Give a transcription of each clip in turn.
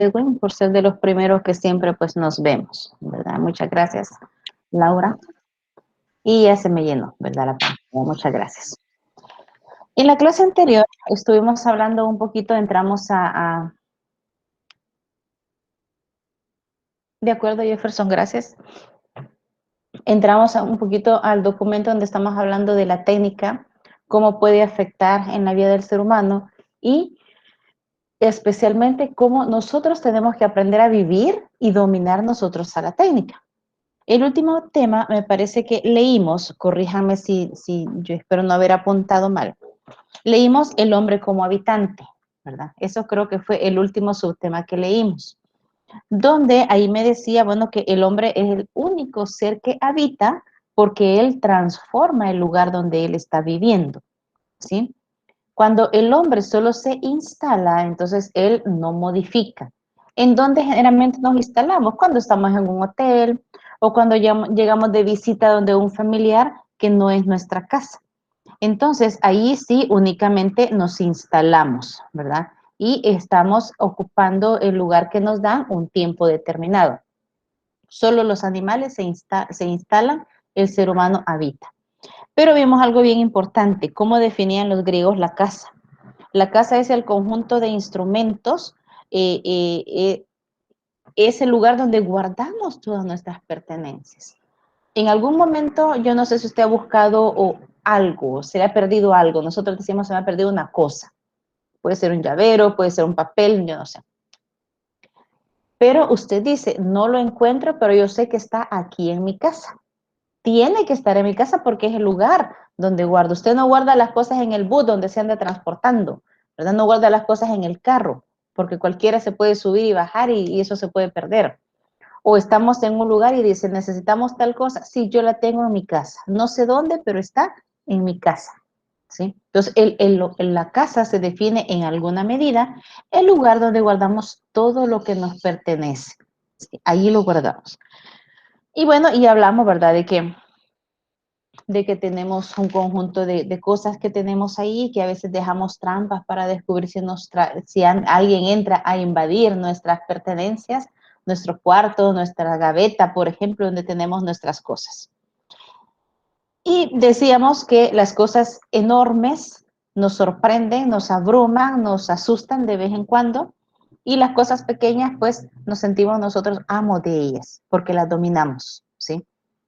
Edwin, por ser de los primeros que siempre pues nos vemos, ¿verdad? Muchas gracias, Laura. Y ya se me llenó, ¿verdad? La pantalla. Muchas gracias. En la clase anterior estuvimos hablando un poquito, entramos de acuerdo, Jefferson, gracias. Entramos un poquito al documento donde estamos hablando de la técnica, cómo puede afectar en la vida del ser humano y especialmente cómo nosotros tenemos que aprender a vivir y dominar nosotros a la técnica. El último tema me parece que leímos, corríjame si yo espero no haber apuntado mal, leímos el hombre como habitante, ¿verdad? Eso creo que fue el último subtema que leímos, donde ahí me decía, bueno, que el hombre es el único ser que habita porque él transforma el lugar donde él está viviendo, ¿sí? Cuando el hombre solo se instala, entonces él no modifica. ¿En dónde generalmente nos instalamos? Cuando estamos en un hotel o cuando llegamos de visita donde un familiar que no es nuestra casa. Entonces, ahí sí únicamente nos instalamos, ¿verdad? Y estamos ocupando el lugar que nos dan un tiempo determinado. Solo los animales se instalan, el ser humano habita. Pero vimos algo bien importante, cómo definían los griegos la casa. La casa es el conjunto de instrumentos, es el lugar donde guardamos todas nuestras pertenencias. En algún momento, yo no sé si usted ha buscado algo, se le ha perdido algo. Nosotros decimos se me ha perdido una cosa. Puede ser un llavero, puede ser un papel, yo no sé. Pero usted dice, no lo encuentro, pero yo sé que está aquí en mi casa. Tiene que estar en mi casa porque es el lugar donde guardo. Usted no guarda las cosas en el bus donde se anda transportando, ¿verdad? No guarda las cosas en el carro, porque cualquiera se puede subir y bajar y eso se puede perder. O estamos en un lugar y dice, necesitamos tal cosa. Sí, yo la tengo en mi casa. No sé dónde, pero está en mi casa. ¿Sí? Entonces, la casa se define en alguna medida el lugar donde guardamos todo lo que nos pertenece. ¿Sí? Ahí lo guardamos. Y bueno, y hablamos, ¿verdad? De que tenemos un conjunto de cosas que tenemos ahí, que a veces dejamos trampas para descubrir si alguien entra a invadir nuestras pertenencias, nuestro cuarto, nuestra gaveta, por ejemplo, donde tenemos nuestras cosas. Y decíamos que las cosas enormes nos sorprenden, nos abruman, nos asustan de vez en cuando, y las cosas pequeñas, pues, nos sentimos nosotros amos de ellas, porque las dominamos, ¿sí?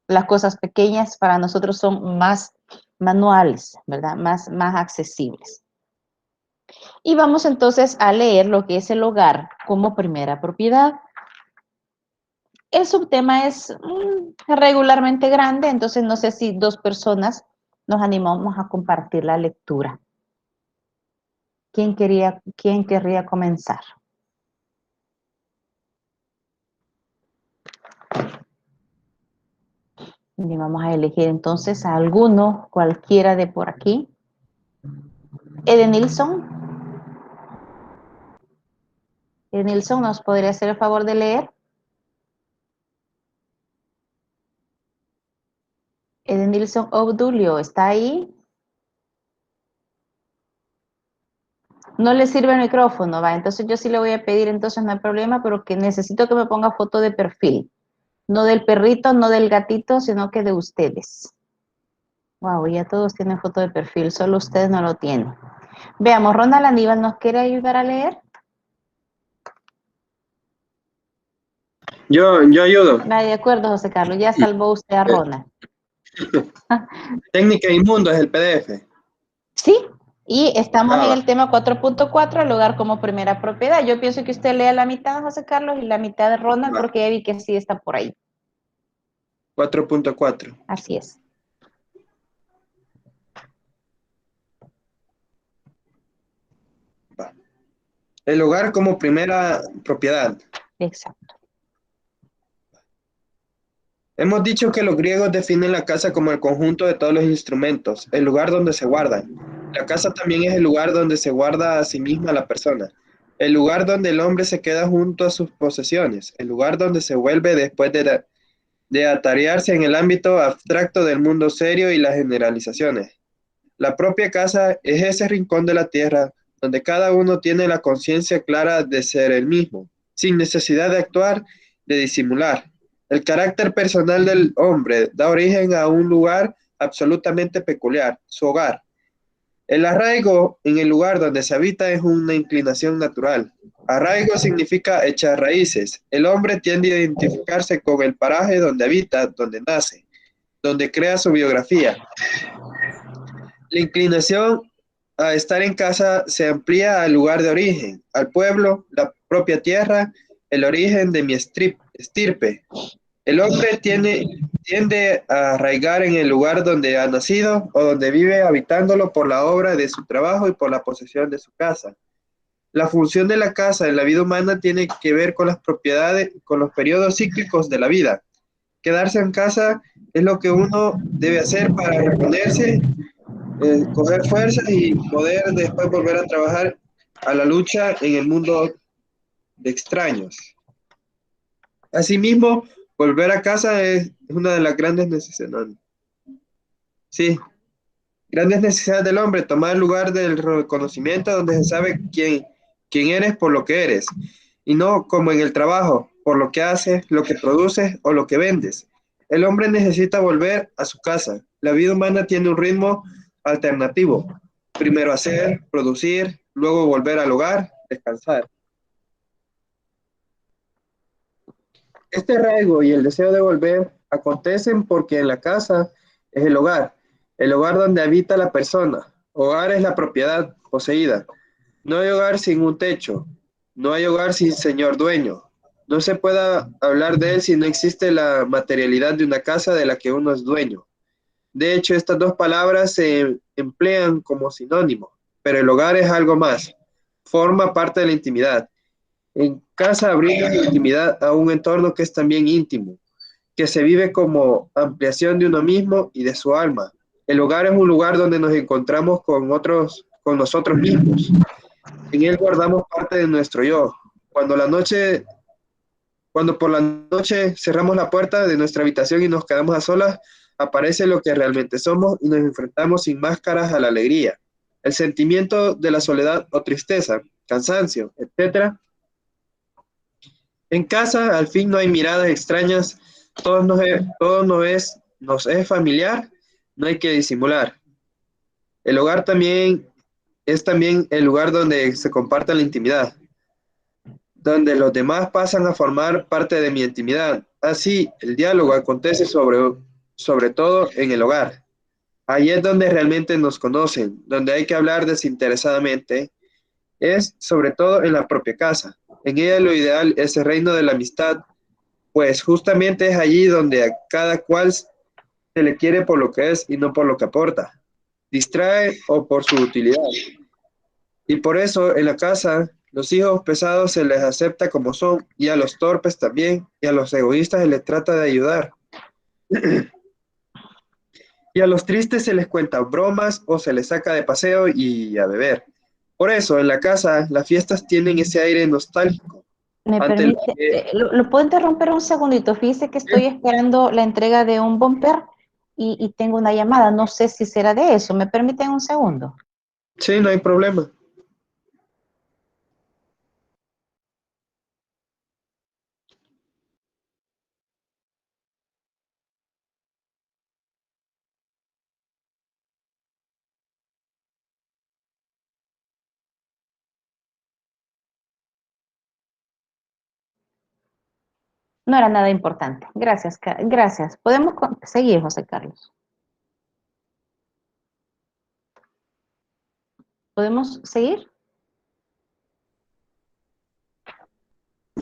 Las cosas pequeñas para nosotros son más manuales, ¿verdad? Más accesibles. Y vamos entonces a leer lo que es el hogar como primera propiedad. El subtema es regularmente grande, entonces no sé si dos personas nos animamos a compartir la lectura. ¿Quién querría comenzar? Y vamos a elegir entonces a alguno, cualquiera de por aquí. Edenilson. Edenilson, ¿nos podría hacer el favor de leer? Edenilson Obdulio, ¿está ahí? No le sirve el micrófono, va. Entonces yo sí le voy a pedir, entonces no hay problema, pero que necesito que me ponga foto de perfil. No del perrito, no del gatito, sino que de ustedes. Wow, ya todos tienen foto de perfil, solo ustedes no lo tienen. Veamos, Ronald Aníbal, ¿nos quiere ayudar a leer? Yo ayudo. Va, de acuerdo, José Carlos, ya salvó usted a Ronald. Técnica Inmundo es el PDF. Sí, y estamos en Va. el tema 4.4, el hogar como primera propiedad. Yo pienso que usted lea la mitad, José Carlos, y la mitad de Ronald, Va. porque ya vi que sí está por ahí. 4.4. Así es. Va. El hogar como primera propiedad. Exacto. Hemos dicho que los griegos definen la casa como el conjunto de todos los instrumentos, el lugar donde se guardan. La casa también es el lugar donde se guarda a sí misma la persona, el lugar donde el hombre se queda junto a sus posesiones, el lugar donde se vuelve después de atarearse en el ámbito abstracto del mundo serio y las generalizaciones. La propia casa es ese rincón de la tierra donde cada uno tiene la conciencia clara de ser el mismo. sin necesidad de actuar, de disimular. El carácter personal del hombre da origen a un lugar absolutamente peculiar, su hogar. El arraigo en el lugar donde se habita es una inclinación natural. Arraigo significa echar raíces. El hombre tiende a identificarse con el paraje donde habita, donde nace, donde crea su biografía. La inclinación a estar en casa se amplía al lugar de origen, al pueblo, la propia tierra, el origen de mi estirpe. El hombre tiende a arraigar en el lugar donde ha nacido o donde vive, habitándolo por la obra de su trabajo y por la posesión de su casa. La función de la casa en la vida humana tiene que ver con las propiedades, con los periodos cíclicos de la vida. Quedarse en casa es lo que uno debe hacer para reponerse, coger fuerzas y poder después volver a trabajar a la lucha en el mundo de extraños. Asimismo, volver a casa es una de las grandes necesidades. Sí, grandes necesidades del hombre, tomar el lugar del reconocimiento donde se sabe quién eres por lo que eres, y no como en el trabajo, por lo que haces, lo que produces o lo que vendes. El hombre necesita volver a su casa. La vida humana tiene un ritmo alternativo. Primero hacer, producir, luego volver al hogar, descansar. Este arraigo y el deseo de volver acontecen porque en la casa es el hogar donde habita la persona. Hogar es la propiedad poseída. No hay hogar sin un techo, no hay hogar sin señor dueño. No se puede hablar de él si no existe la materialidad de una casa de la que uno es dueño. De hecho, estas dos palabras se emplean como sinónimo, pero el hogar es algo más. Forma parte de la intimidad. En casa brinda intimidad a un entorno que es también íntimo, que se vive como ampliación de uno mismo y de su alma. El hogar es un lugar donde nos encontramos con otros, con nosotros mismos. En él guardamos parte de nuestro yo. Cuando por la noche cerramos la puerta de nuestra habitación y nos quedamos a solas, aparece lo que realmente somos y nos enfrentamos sin máscaras a la alegría. El sentimiento de la soledad o tristeza, cansancio, etcétera. En casa, al fin no hay miradas extrañas, nos es familiar, no hay que disimular. El hogar también es también el lugar donde se comparte la intimidad, donde los demás pasan a formar parte de mi intimidad. Así, el diálogo acontece sobre todo en el hogar. Ahí es donde realmente nos conocen, donde hay que hablar desinteresadamente, es sobre todo en la propia casa. En ella lo ideal es el reino de la amistad, pues justamente es allí donde a cada cual se le quiere por lo que es y no por lo que aporta, distrae o por su utilidad. Y por eso en la casa los hijos pesados se les acepta como son y a los torpes también y a los egoístas se les trata de ayudar. Y a los tristes se les cuenta bromas o se les saca de paseo y a beber. Por eso en la casa las fiestas tienen ese aire nostálgico. ¿Me Ante lo permite? que, ¿Lo puedo interrumpir un segundito? Fíjese que estoy esperando la entrega de un bumper y tengo una llamada. No sé si será de eso. ¿Me permiten un segundo? sí, no hay problema. No era nada importante. Gracias, gracias. Podemos seguir, José Carlos. ¿Podemos seguir?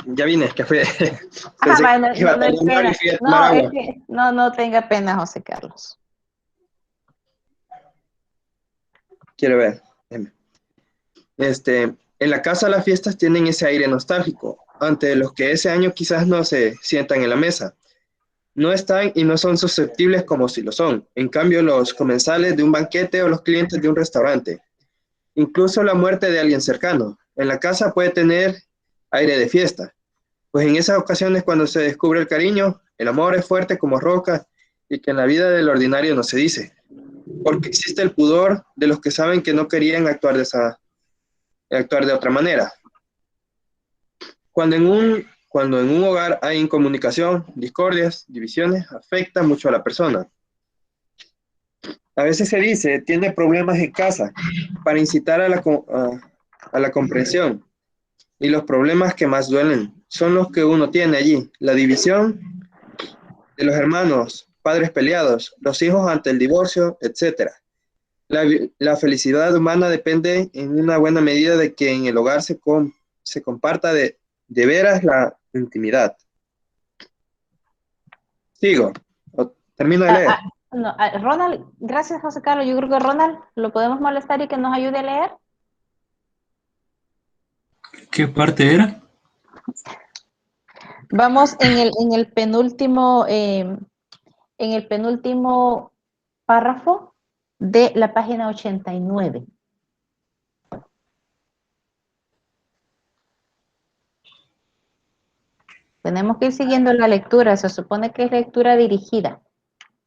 Ya vine, que fue. Ah, Pensé bueno, que iba a no hay terminar y pena. fui a tomar No, es agua. que no tenga pena, José Carlos. Quiero ver. En la casa las fiestas tienen ese aire nostálgico, ante los que ese año quizás no se sientan en la mesa. No están y no son susceptibles como si lo son. En cambio, los comensales de un banquete o los clientes de un restaurante. Incluso la muerte de alguien cercano. En la casa puede tener aire de fiesta. Pues en esas ocasiones cuando se descubre el cariño, el amor es fuerte como roca y que en la vida del ordinario no se dice. Porque existe el pudor de los que saben que no querían actuar de otra manera. Cuando en un hogar hay incomunicación, discordias, divisiones, afecta mucho a la persona. A veces se dice, tiene problemas en casa, para incitar a la comprensión. Y los problemas que más duelen son los que uno tiene allí. La división de los hermanos, padres peleados, los hijos ante el divorcio, etc. La felicidad humana depende en una buena medida de que en el hogar se comparta de veras la intimidad. Sigo. Termino de Ah, leer. ah, no, Ronald, gracias José Carlos. Yo creo que Ronald lo podemos molestar y que nos ayude a leer. ¿Qué parte era? Vamos en el penúltimo párrafo de la página 89. Tenemos que ir siguiendo la lectura, se supone que es lectura dirigida.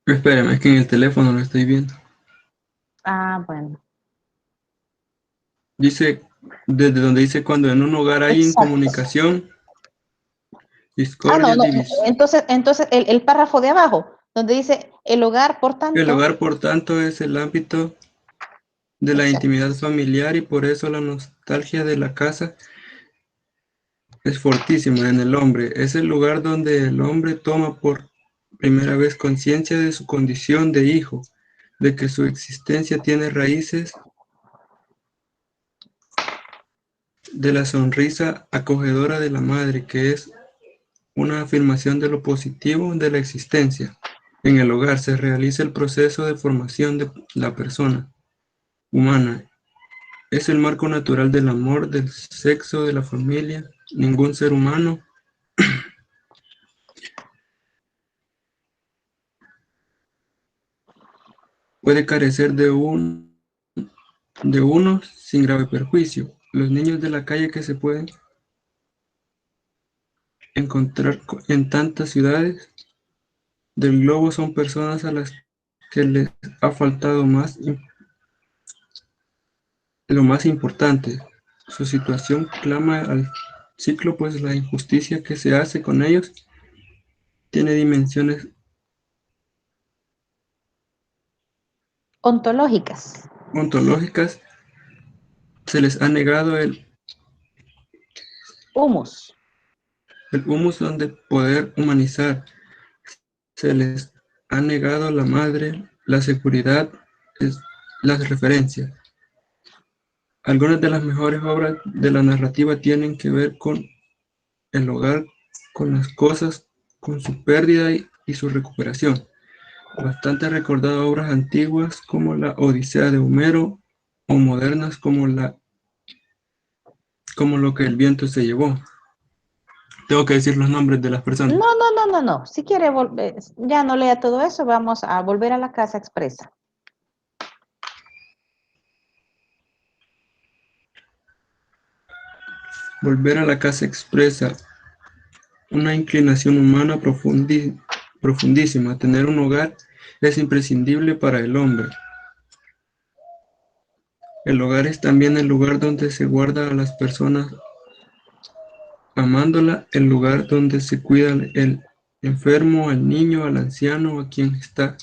Espérame, es que en el teléfono lo estoy viendo. Ah, bueno. Dice, desde donde dice cuando en un hogar hay Exacto. incomunicación, Ah, no, discordia, no. división. Entonces el párrafo de abajo, donde dice el hogar, por El tanto. hogar, por tanto, es el ámbito de la Exacto. intimidad familiar y por eso la nostalgia de la casa es fortísima en el hombre. Es el lugar donde el hombre toma por primera vez conciencia de su condición de hijo, de que su existencia tiene raíces, de la sonrisa acogedora de la madre, que es una afirmación de lo positivo de la existencia. En el hogar se realiza el proceso de formación de la persona humana. Es el marco natural del amor, del sexo, de la familia. Ningún ser humano puede carecer de uno sin grave perjuicio. Los niños de la calle que se pueden encontrar en tantas ciudades del globo son personas a las que les ha faltado lo más importante. Su situación clama al ciclo, pues la injusticia que se hace con ellos tiene dimensiones Ontológicas. ontológicas. Se les ha negado Humus. el humus donde poder humanizar. Se les ha negado la madre, la seguridad, las referencias. Algunas de las mejores obras de la narrativa tienen que ver con el hogar, con las cosas, con su pérdida y su recuperación. Bastante recordadas obras antiguas como la Odisea de Homero o modernas como lo que el viento se llevó. Tengo que decir los nombres de las personas. No. Si quiere volver, ya no lea todo eso, vamos a volver a la casa expresa. Volver a la casa expresa una inclinación humana profundísima. Tener un hogar es imprescindible para el hombre. El hogar es también el lugar donde se guarda a las personas amándola, el lugar donde se cuida el enfermo, al niño, al anciano, a quien está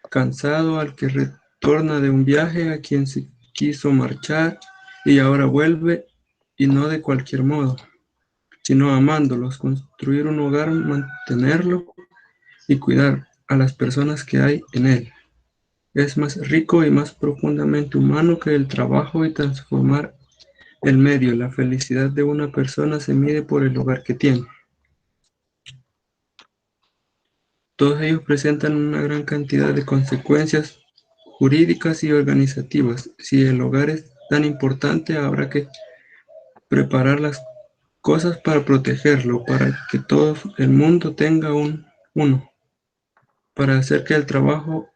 cansado, al que retorna de un viaje, a quien se quiso marchar y ahora vuelve, y no de cualquier modo, sino amándolos, construir un hogar, mantenerlo y cuidar a las personas que hay en él. Es más rico y más profundamente humano que el trabajo y transformar el medio. La felicidad de una persona se mide por el hogar que tiene. Todos ellos presentan una gran cantidad de consecuencias jurídicas y organizativas. Si el hogar es tan importante, habrá que preparar las cosas para protegerlo, para que todo el mundo tenga uno, para hacer que el trabajo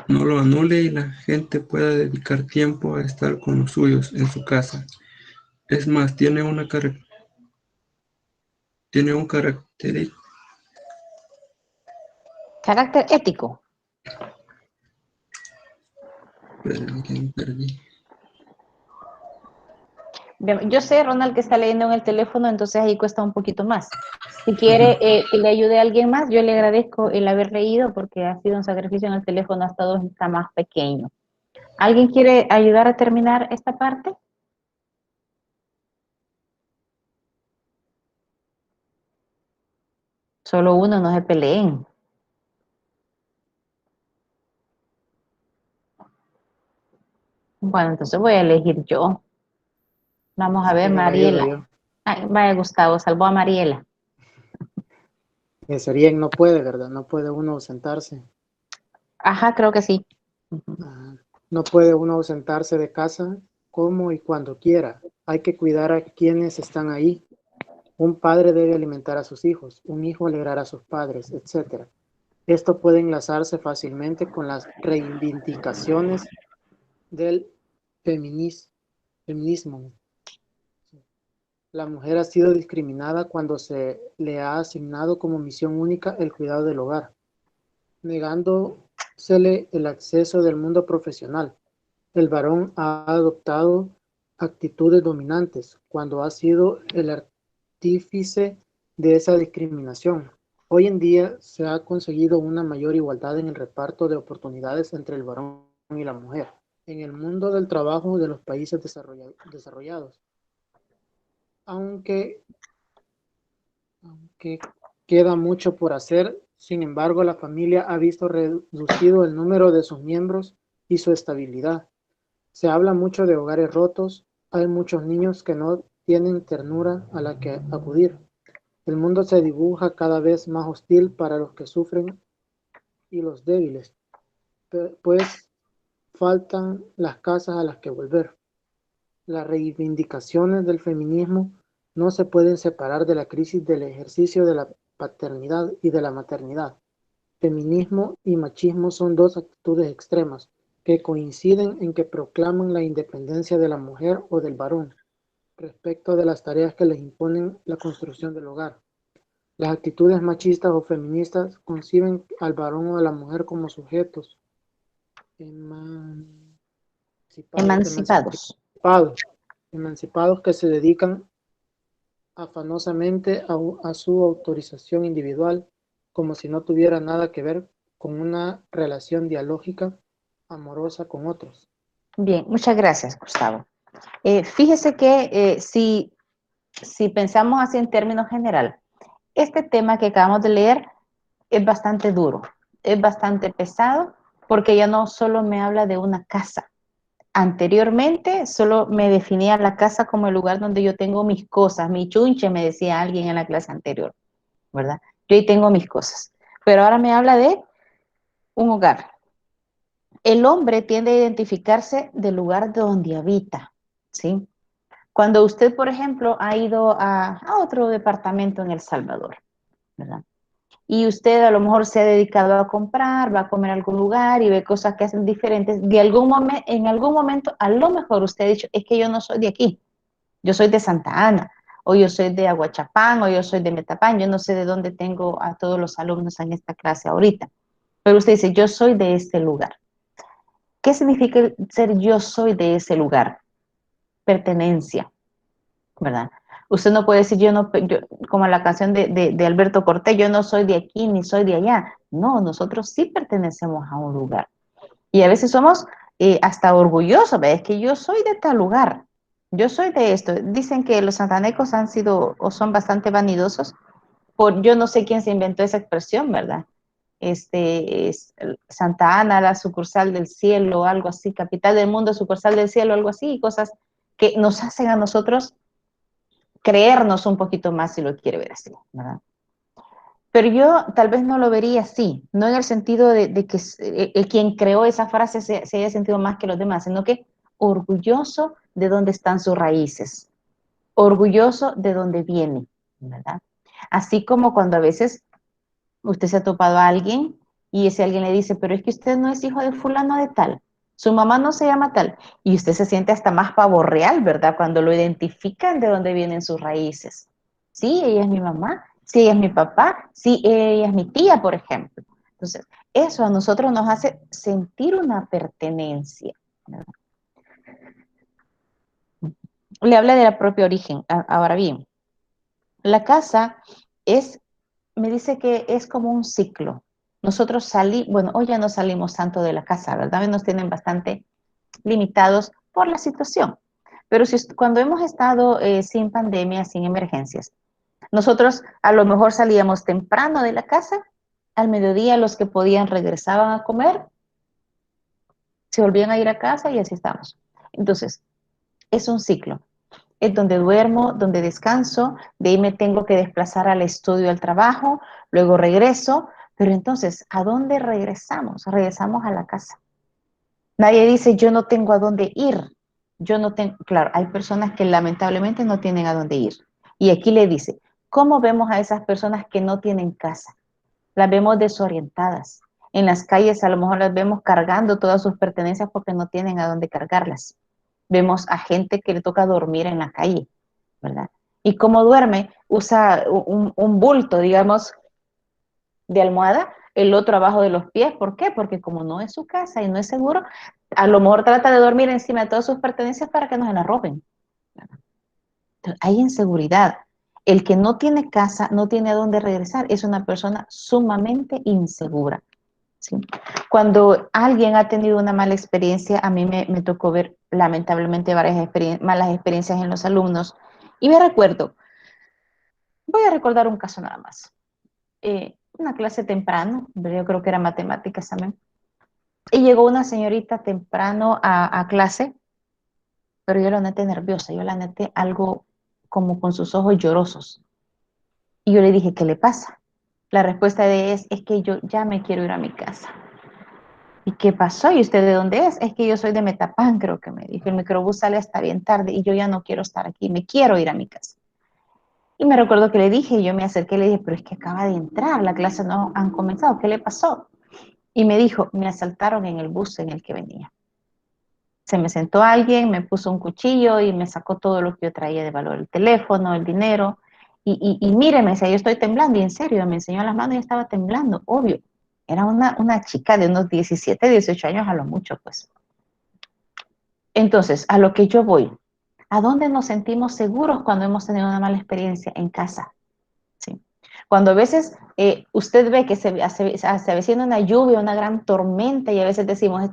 no lo anule y la gente pueda dedicar tiempo a estar con los suyos en su casa. Es más, tiene un carácter. Carácter ético. Perdí. Bien, yo sé, Ronald, que está leyendo en el teléfono, entonces ahí cuesta un poquito más. Si quiere que le ayude a alguien más, yo le agradezco el haber leído porque ha sido un sacrificio en el teléfono, hasta dos está más pequeño. ¿Alguien quiere ayudar a terminar esta parte? Solo uno, no se peleen. Bueno, entonces voy a elegir yo. Vamos a Si ver, quiere le ayudo Mariela. yo. Ay, vaya, Gustavo, salvó a Mariela. Sería no puede, ¿verdad? No puede uno ausentarse. Ajá, creo que sí. Ujú. Ah, no puede uno ausentarse de casa como y cuando quiera. Hay que cuidar a quienes están ahí. Un padre debe alimentar a sus hijos, un hijo alegrar a sus padres, etc. Esto puede enlazarse fácilmente con las reivindicaciones del feminismo. La mujer ha sido discriminada cuando se le ha asignado como misión única el cuidado del hogar, negándosele el acceso del mundo profesional. El varón ha adoptado actitudes dominantes cuando ha sido el artífice de esa discriminación. Hoy en día se ha conseguido una mayor igualdad en el reparto de oportunidades entre el varón y la mujer en el mundo del trabajo de los países desarrollados, aunque, aunque queda mucho por hacer. Sin embargo, la familia ha visto reducido el número de sus miembros y su estabilidad. Se habla mucho de hogares rotos, hay muchos niños que no tienen ternura a la que acudir. El mundo se dibuja cada vez más hostil para los que sufren y los débiles, pues faltan las casas a las que volver. Las reivindicaciones del feminismo no se pueden separar de la crisis del ejercicio de la paternidad y de la maternidad. Feminismo y machismo son dos actitudes extremas que coinciden en que proclaman la independencia de la mujer o del varón respecto de las tareas que les imponen la construcción del hogar. Las actitudes machistas o feministas conciben al varón o a la mujer como sujetos Emancipados. emancipados que se dedican afanosamente a su autorización individual, como si no tuviera nada que ver con una relación dialógica amorosa con otros. Bien, muchas gracias, Gustavo. Fíjese que si pensamos así en términos general, este tema que acabamos de leer es bastante duro, es bastante pesado, porque ya no solo me habla de una casa. Anteriormente solo me definía la casa como el lugar donde yo tengo mis cosas, mi chunche, me decía alguien en la clase anterior, ¿verdad? Yo ahí tengo mis cosas. Pero ahora me habla de un hogar. El hombre tiende a identificarse del lugar donde habita, ¿sí? Cuando usted, por ejemplo, ha ido a otro departamento en El Salvador, ¿verdad? Y usted a lo mejor se ha dedicado a comprar, va a comer a algún lugar y ve cosas que hacen diferentes, en algún momento a lo mejor usted ha dicho, es que yo no soy de aquí, yo soy de Santa Ana, o yo soy de Aguachapán, o yo soy de Metapán, yo no sé de dónde tengo a todos los alumnos en esta clase ahorita, pero usted dice, yo soy de este lugar. ¿Qué significa ser yo soy de ese lugar? Pertenencia, ¿verdad? Usted no puede decir, como la canción de Alberto Cortés, yo no soy de aquí ni soy de allá. No, nosotros sí pertenecemos a un lugar. Y a veces somos hasta orgullosos, ¿ves? Es que yo soy de tal lugar, yo soy de esto. Dicen que los santanecos han sido o son bastante vanidosos, yo no sé quién se inventó esa expresión, ¿verdad? Santa Ana, la sucursal del cielo, algo así, capital del mundo, sucursal del cielo, algo así, cosas que nos hacen a nosotros creernos un poquito más si lo quiere ver así, ¿verdad? Pero yo tal vez no lo vería así, no en el sentido de que quien creó esa frase se haya sentido más que los demás, sino que orgulloso de dónde están sus raíces, orgulloso de dónde viene, ¿verdad? Así como cuando a veces usted se ha topado a alguien y ese alguien le dice, pero es que usted no es hijo de fulano de tal, su mamá no se llama tal, y usted se siente hasta más pavo real, ¿verdad? Cuando lo identifican de dónde vienen sus raíces. Sí, ella es mi mamá, sí, ella es mi papá, sí, ella es mi tía, por ejemplo. Entonces, eso a nosotros nos hace sentir una pertenencia, ¿verdad? le hablé de la propia origen. Ahora bien, la casa me dice que es como un ciclo. Nosotros bueno, hoy ya no salimos tanto de la casa, ¿verdad? Nos tienen bastante limitados por la situación. Pero cuando hemos estado sin pandemia, sin emergencias, nosotros a lo mejor salíamos temprano de la casa, al mediodía los que podían regresaban a comer, se volvían a ir a casa y así estamos. Entonces, es un ciclo. Es donde duermo, donde descanso, de ahí me tengo que desplazar al estudio, al trabajo, luego regreso, pero entonces, ¿a dónde regresamos? Regresamos a la casa. Nadie dice, yo no tengo a dónde ir. Yo no tengo, claro, hay personas que lamentablemente no tienen a dónde ir. Y aquí le dice, ¿cómo vemos a esas personas que no tienen casa? Las vemos desorientadas. En las calles a lo mejor las vemos cargando todas sus pertenencias porque no tienen a dónde cargarlas. Vemos a gente que le toca dormir en la calle, ¿verdad? Y como duerme, usa un bulto, digamos, de almohada, el otro abajo de los pies. ¿Por qué? Porque como no es su casa y no es seguro, a lo mejor trata de dormir encima de todas sus pertenencias para que no se la roben. Entonces, hay inseguridad. El que no tiene casa, no tiene a dónde regresar, es una persona sumamente insegura. ¿Sí? Cuando alguien ha tenido una mala experiencia, a mí me tocó ver lamentablemente varias malas experiencias en los alumnos. Y me recuerdo, voy a recordar un caso nada más. Una clase temprano, yo creo que era matemáticas también. Y llegó una señorita temprano a clase, pero yo la noté nerviosa, yo la noté algo como con sus ojos llorosos. Y yo le dije, ¿qué le pasa? La respuesta de ella es que yo ya me quiero ir a mi casa. ¿Y qué pasó? ¿Y usted de dónde es? Es que yo soy de Metapán, creo que me dijo. El microbús sale hasta bien tarde y yo ya no quiero estar aquí, me quiero ir a mi casa. Y me recuerdo que le dije, yo me acerqué y le dije, pero es que acaba de entrar, la clase no han comenzado, ¿qué le pasó? Y me dijo, me asaltaron en el bus en el que venía. Se me sentó alguien, me puso un cuchillo y me sacó todo lo que yo traía de valor, el teléfono, el dinero. Y mire, me decía, yo estoy temblando. Y en serio, me enseñó las manos y estaba temblando, obvio. Era una chica de unos 17, 18 años a lo mucho, pues. Entonces, a lo que yo voy, ¿a dónde nos sentimos seguros cuando hemos tenido una mala experiencia? En casa. ¿Sí? Cuando a veces usted ve que se avecina una lluvia, una gran tormenta, y a veces decimos,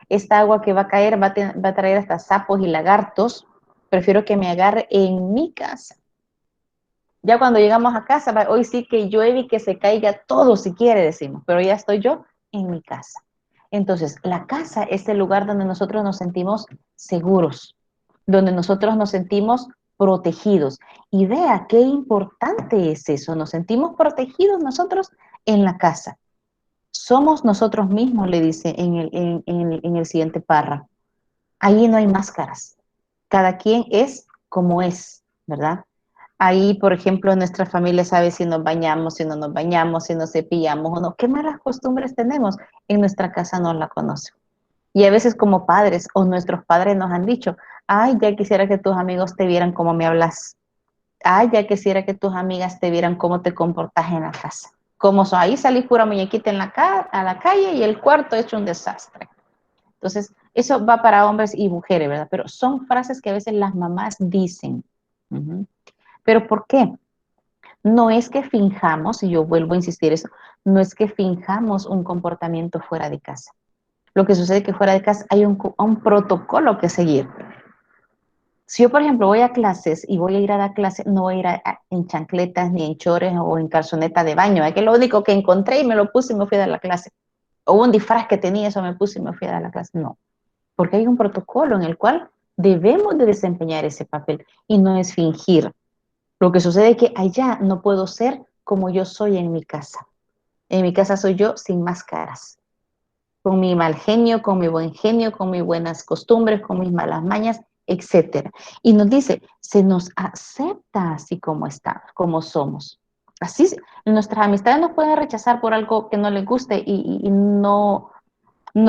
esta agua que va a caer va a traer hasta sapos y lagartos, prefiero que me agarre en mi casa. Ya cuando llegamos a casa, hoy sí que llueve y que se caiga todo si quiere, decimos, pero ya estoy yo en mi casa. Entonces, la casa es el lugar donde nosotros nos sentimos seguros, donde nosotros nos sentimos protegidos. Y vea qué importante es eso, nos sentimos protegidos nosotros en la casa. Somos nosotros mismos, le dice en el siguiente párrafo. Ahí no hay máscaras. Cada quien es como es, ¿verdad? Ahí, por ejemplo, nuestra familia sabe si nos bañamos, si no nos bañamos, si nos cepillamos o no. ¿Qué malas costumbres tenemos? En nuestra casa no la conocen. Y a veces como padres o nuestros padres nos han dicho, ay, ya quisiera que tus amigos te vieran cómo me hablas. Ay, ya quisiera que tus amigas te vieran cómo te comportas en la casa. Como ahí salís pura muñequita a la calle y el cuarto hecho un desastre. Entonces, eso va para hombres y mujeres, ¿verdad? Pero son frases que a veces las mamás dicen. Uh-huh. ¿Pero por qué? No es que finjamos, y yo vuelvo a insistir eso, no es que finjamos un comportamiento fuera de casa. Lo que sucede es que fuera de casa hay un protocolo que seguir. Si yo, por ejemplo, voy a clases y voy a ir a dar clases, no voy a ir en chancletas, ni en chores o en calzoneta de baño. Es que lo único que encontré y me lo puse y me fui a dar la clase. O un disfraz que tenía, eso me puse y me fui a dar la clase. No, porque hay un protocolo en el cual debemos de desempeñar ese papel y no es fingir. Lo que sucede es que allá no puedo ser como yo soy en mi casa. En mi casa soy yo sin máscaras, con mi mal genio, con mi buen genio, con mis buenas costumbres, con mis malas mañas, etcétera. Y nos dice, se nos acepta así como estamos, como somos. Así, nuestras amistades nos pueden rechazar por algo que no les guste y no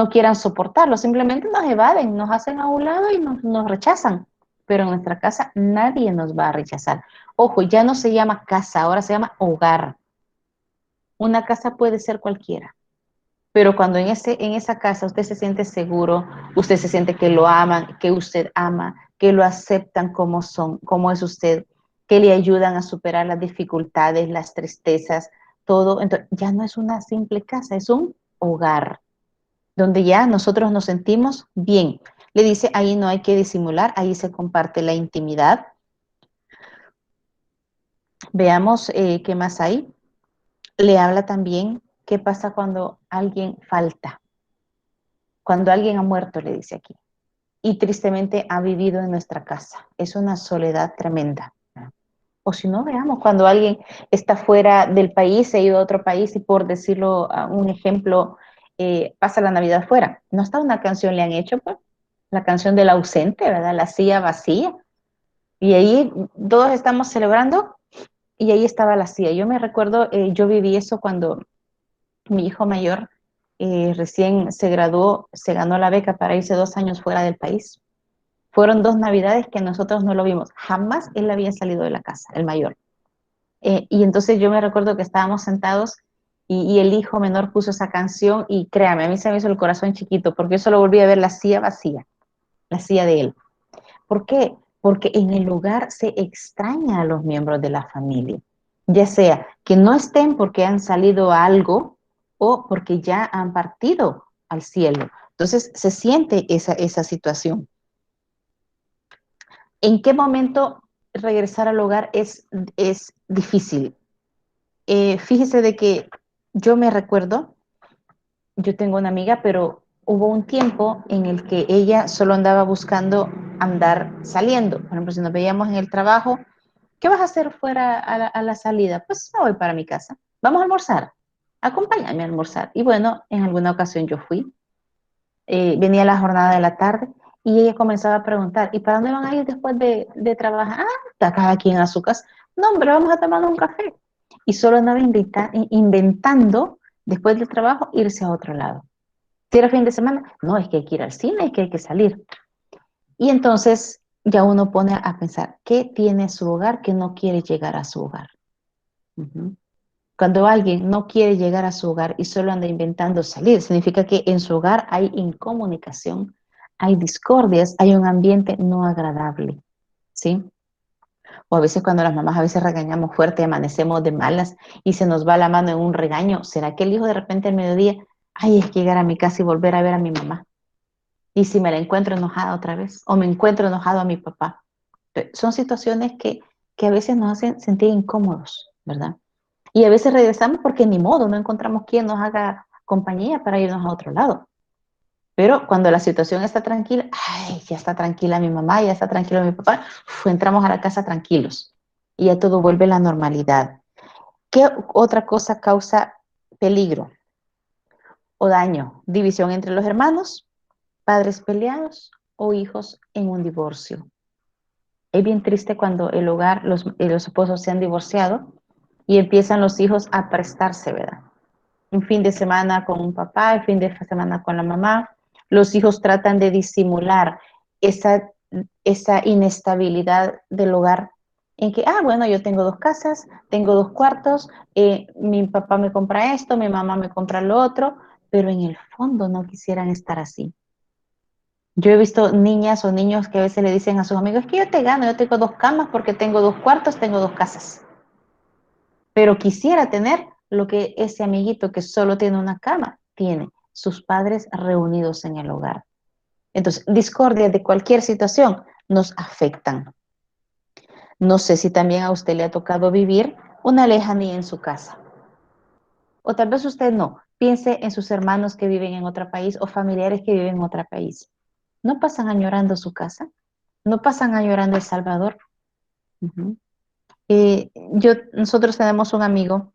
quieran soportarlo, simplemente nos evaden, nos hacen a un lado y nos rechazan. Pero en nuestra casa nadie nos va a rechazar. Ojo, ya no se llama casa, ahora se llama hogar. Una casa puede ser cualquiera. Pero cuando en esa casa usted se siente seguro, usted se siente que lo aman, que usted ama, que lo aceptan como son, como es usted, que le ayudan a superar las dificultades, las tristezas, todo. Entonces, ya no es una simple casa, es un hogar, donde ya nosotros nos sentimos bien. Le dice, ahí no hay que disimular, ahí se comparte la intimidad. Veamos qué más hay. Le habla también qué pasa cuando alguien falta, cuando alguien ha muerto, le dice aquí, y tristemente ha vivido en nuestra casa. Es una soledad tremenda. O si no, veamos, cuando alguien está fuera del país, se ha ido a otro país y por decirlo, un ejemplo, pasa la Navidad fuera. ¿No está una canción le han hecho, pues? La canción del ausente, ¿verdad? La silla vacía. Y ahí todos estamos celebrando y ahí estaba la silla. Yo me recuerdo, yo viví eso cuando mi hijo mayor recién se graduó, se ganó la beca para irse 2 años fuera del país. Fueron 2 Navidades que nosotros no lo vimos. Jamás él había salido de la casa, el mayor. Y entonces yo me recuerdo que estábamos sentados y el hijo menor puso esa canción y créame, a mí se me hizo el corazón chiquito porque yo solo volví a ver la silla vacía, la silla de él. ¿Por qué? Porque en el hogar se extraña a los miembros de la familia, ya sea que no estén porque han salido a algo o porque ya han partido al cielo. Entonces se siente esa situación. ¿En qué momento regresar al hogar es difícil? Fíjese de que yo me recuerdo, yo tengo una amiga, pero hubo un tiempo en el que ella solo andaba buscando andar saliendo. Por ejemplo, si nos veíamos en el trabajo, ¿qué vas a hacer fuera a la salida? Pues me voy para mi casa. Vamos a almorzar. Acompáñame a almorzar. Y bueno, en alguna ocasión yo fui. Venía la jornada de la tarde y ella comenzaba a preguntar, ¿y para dónde van a ir después de trabajar? Ah, está cada quien a su casa. No, hombre, vamos a tomar un café. Y solo andaba inventando, después del trabajo, irse a otro lado. Si era fin de semana, no, es que hay que ir al cine, es que hay que salir. Y entonces ya uno pone a pensar, ¿qué tiene su hogar que no quiere llegar a su hogar? Ujú. Cuando alguien no quiere llegar a su hogar y solo anda inventando salir, significa que en su hogar hay incomunicación, hay discordias, hay un ambiente no agradable, ¿sí? O a veces cuando las mamás a veces regañamos fuerte, amanecemos de malas y se nos va la mano en un regaño, ¿será que el hijo de repente al mediodía, ay, es que llegar a mi casa y volver a ver a mi mamá? Y si me la encuentro enojada otra vez, o me encuentro enojado a mi papá. Son situaciones que a veces nos hacen sentir incómodos, ¿verdad? Y a veces regresamos porque ni modo, no encontramos quien nos haga compañía para irnos a otro lado. Pero cuando la situación está tranquila, ay, ya está tranquila mi mamá, ya está tranquilo mi papá, entramos a la casa tranquilos y ya todo vuelve a la normalidad. ¿Qué otra cosa causa peligro o daño? División entre los hermanos, padres peleados o hijos en un divorcio. Es bien triste cuando el hogar, los esposos se han divorciado y empiezan los hijos a prestarse, ¿verdad? Un fin de semana con un papá, el fin de semana con la mamá. Los hijos tratan de disimular esa, esa inestabilidad del hogar en que, bueno, yo tengo 2 casas, tengo 2 cuartos, mi papá me compra esto, mi mamá me compra lo otro, pero en el fondo no quisieran estar así. Yo he visto niñas o niños que a veces le dicen a sus amigos, es que yo te gano, yo tengo 2 camas porque tengo 2 cuartos, tengo 2 casas. Pero quisiera tener lo que ese amiguito que solo tiene una cama tiene, sus padres reunidos en el hogar. Entonces, discordias de cualquier situación nos afectan. No sé si también a usted le ha tocado vivir una lejanía en su casa. O tal vez usted no. Piense en sus hermanos que viven en otro país o familiares que viven en otro país. ¿No pasan añorando su casa? ¿No pasan añorando El Salvador? Uh-huh. Nosotros tenemos un amigo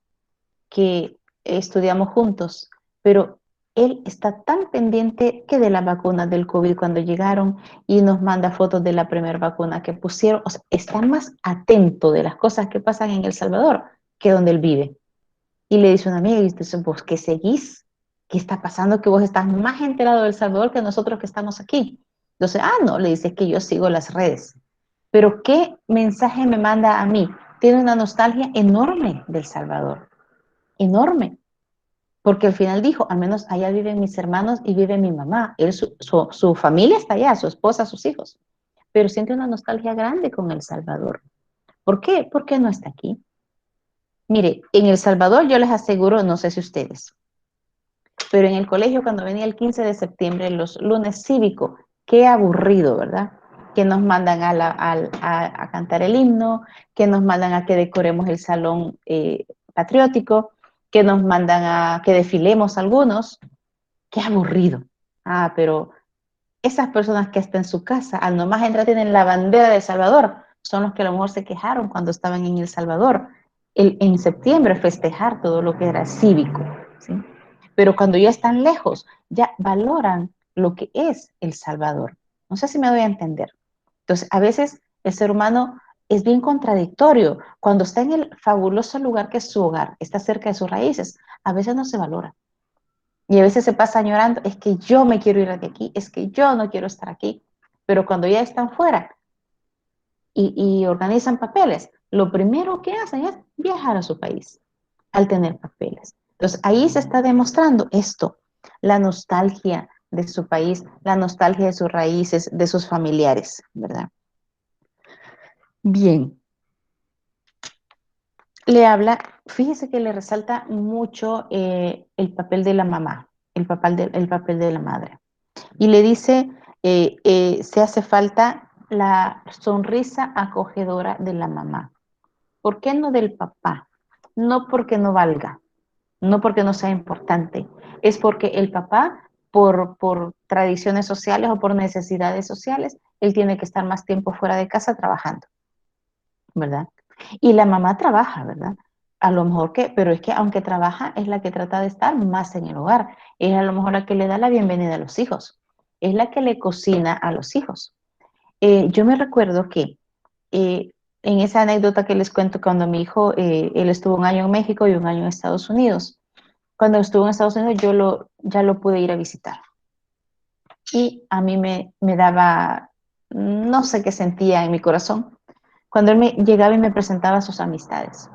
que estudiamos juntos, pero él está tan pendiente que de las vacunas del COVID cuando llegaron y nos manda fotos de la primera vacuna que pusieron, o sea, está más atento de las cosas que pasan en El Salvador que donde él vive. Y le dice una amiga, y dice, ¿vos qué seguís? ¿Qué está pasando? Que vos estás más enterado de El Salvador que nosotros que estamos aquí. Entonces, no, le dice que yo sigo las redes. Pero ¿qué mensaje me manda a mí? Tiene una nostalgia enorme del Salvador, enorme, porque al final dijo, al menos allá viven mis hermanos y vive mi mamá, su familia está allá, su esposa, sus hijos, pero siente una nostalgia grande con El Salvador. ¿Por qué? Porque no está aquí. Mire, en El Salvador yo les aseguro, no sé si ustedes, pero en el colegio cuando venía el 15 de septiembre, los lunes cívicos, qué aburrido, ¿verdad? Que nos mandan a cantar el himno, que nos mandan a que decoremos el salón patriótico, que nos mandan a que desfilemos algunos, qué aburrido. Ah, pero esas personas que están en su casa, al nomás entrar tienen la bandera de El Salvador, son los que a lo mejor se quejaron cuando estaban en El Salvador. En septiembre festejar todo lo que era cívico, ¿sí? Pero cuando ya están lejos, ya valoran lo que es El Salvador. No sé si me doy a entender. Entonces, a veces el ser humano es bien contradictorio. Cuando está en el fabuloso lugar que es su hogar, está cerca de sus raíces, a veces no se valora. Y a veces se pasa llorando, es que yo me quiero ir de aquí, es que yo no quiero estar aquí. Pero cuando ya están fuera y organizan papeles, lo primero que hacen es viajar a su país al tener papeles. Entonces ahí se está demostrando esto, la nostalgia de su país, la nostalgia de sus raíces, de sus familiares, ¿verdad? Bien, le habla, fíjese que le resalta mucho el papel de la mamá, el papel de la madre. Y le dice, se hace falta la sonrisa acogedora de la mamá. ¿Por qué no del papá? No porque no valga, no porque no sea importante, es porque el papá, por tradiciones sociales o por necesidades sociales, él tiene que estar más tiempo fuera de casa trabajando, ¿verdad? Y la mamá trabaja, ¿verdad? A lo mejor que, pero es que aunque trabaja, es la que trata de estar más en el hogar, es a lo mejor la que le da la bienvenida a los hijos, es la que le cocina a los hijos. Yo me recuerdo que en esa anécdota que les cuento, cuando mi hijo, él estuvo un año en México y un año en Estados Unidos. Cuando estuvo en Estados Unidos, ya lo pude ir a visitar. Y a mí me daba, no sé qué sentía en mi corazón, cuando él me llegaba y me presentaba a sus amistades.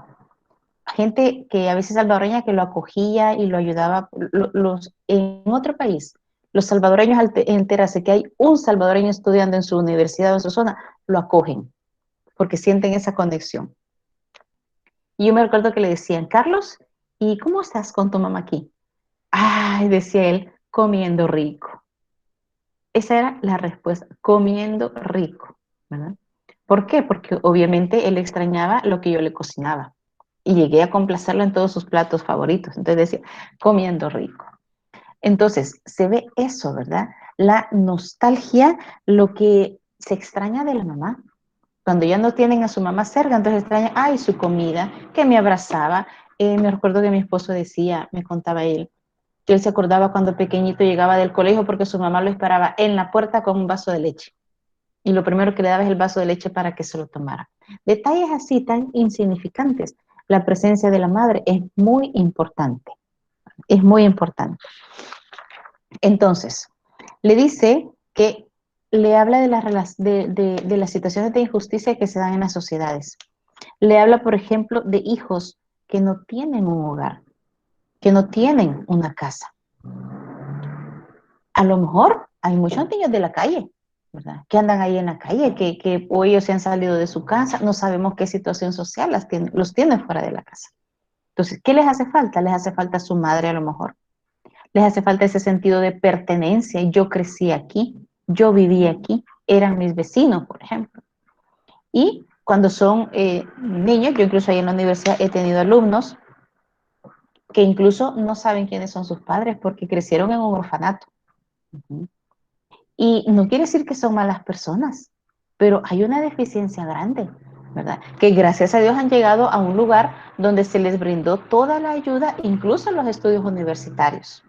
Gente que a veces salvadoreña que lo acogía y lo ayudaba. En otro país, los salvadoreños al enterarse que hay un salvadoreño estudiando en su universidad o en su zona, lo acogen, porque sienten esa conexión. Y yo me recuerdo que le decían, Carlos, ¿y cómo estás con tu mamá aquí? Ay, decía él, comiendo rico. Esa era la respuesta, comiendo rico, ¿verdad? ¿Por qué? Porque obviamente él extrañaba lo que yo le cocinaba y llegué a complacerlo en todos sus platos favoritos. Entonces decía, comiendo rico. Entonces, se ve eso, ¿verdad? La nostalgia, lo que se extraña de la mamá. Cuando ya no tienen a su mamá cerca, entonces extrañan, ay, su comida, que me abrazaba. Me recuerdo que mi esposo decía, me contaba él, que él se acordaba cuando pequeñito llegaba del colegio porque su mamá lo esperaba en la puerta con un vaso de leche. Y lo primero que le daba es el vaso de leche para que se lo tomara. Detalles así tan insignificantes. La presencia de la madre es muy importante. Es muy importante. Entonces, le dice que le habla de las situaciones de injusticia que se dan en las sociedades. Le habla, por ejemplo, de hijos que no tienen un hogar, que no tienen una casa. A lo mejor hay muchos niños de la calle, ¿verdad? Que andan ahí en la calle, que o ellos se han salido de su casa, no sabemos qué situación social los tienen fuera de la casa. Entonces, ¿qué les hace falta? Les hace falta su madre a lo mejor. Les hace falta ese sentido de pertenencia. Yo crecí aquí, yo viví aquí, eran mis vecinos, por ejemplo. Y cuando son niños, yo incluso ahí en la universidad he tenido alumnos que incluso no saben quiénes son sus padres porque crecieron en un orfanato. Y no quiere decir que son malas personas, pero hay una deficiencia grande, ¿verdad? Que gracias a Dios han llegado a un lugar donde se les brindó toda la ayuda, incluso los estudios universitarios.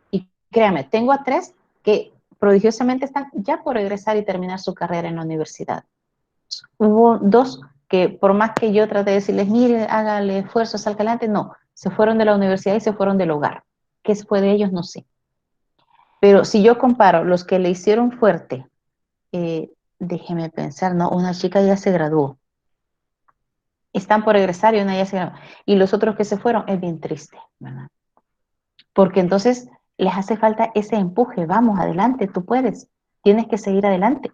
Y créame, tengo a 3 que prodigiosamente están ya por egresar y terminar su carrera en la universidad. Hubo 2 que por más que yo traté de decirles, mire, hágale esfuerzo, salga adelante, no, se fueron de la universidad y se fueron del hogar. ¿Qué fue de ellos? No sé. Pero si yo comparo los que le hicieron fuerte, déjeme pensar, ¿no? Una chica ya se graduó. Están por egresar y una ya se graduó. Y los otros que se fueron, es bien triste, ¿verdad? Porque entonces les hace falta ese empuje, vamos, adelante, tú puedes, tienes que seguir adelante.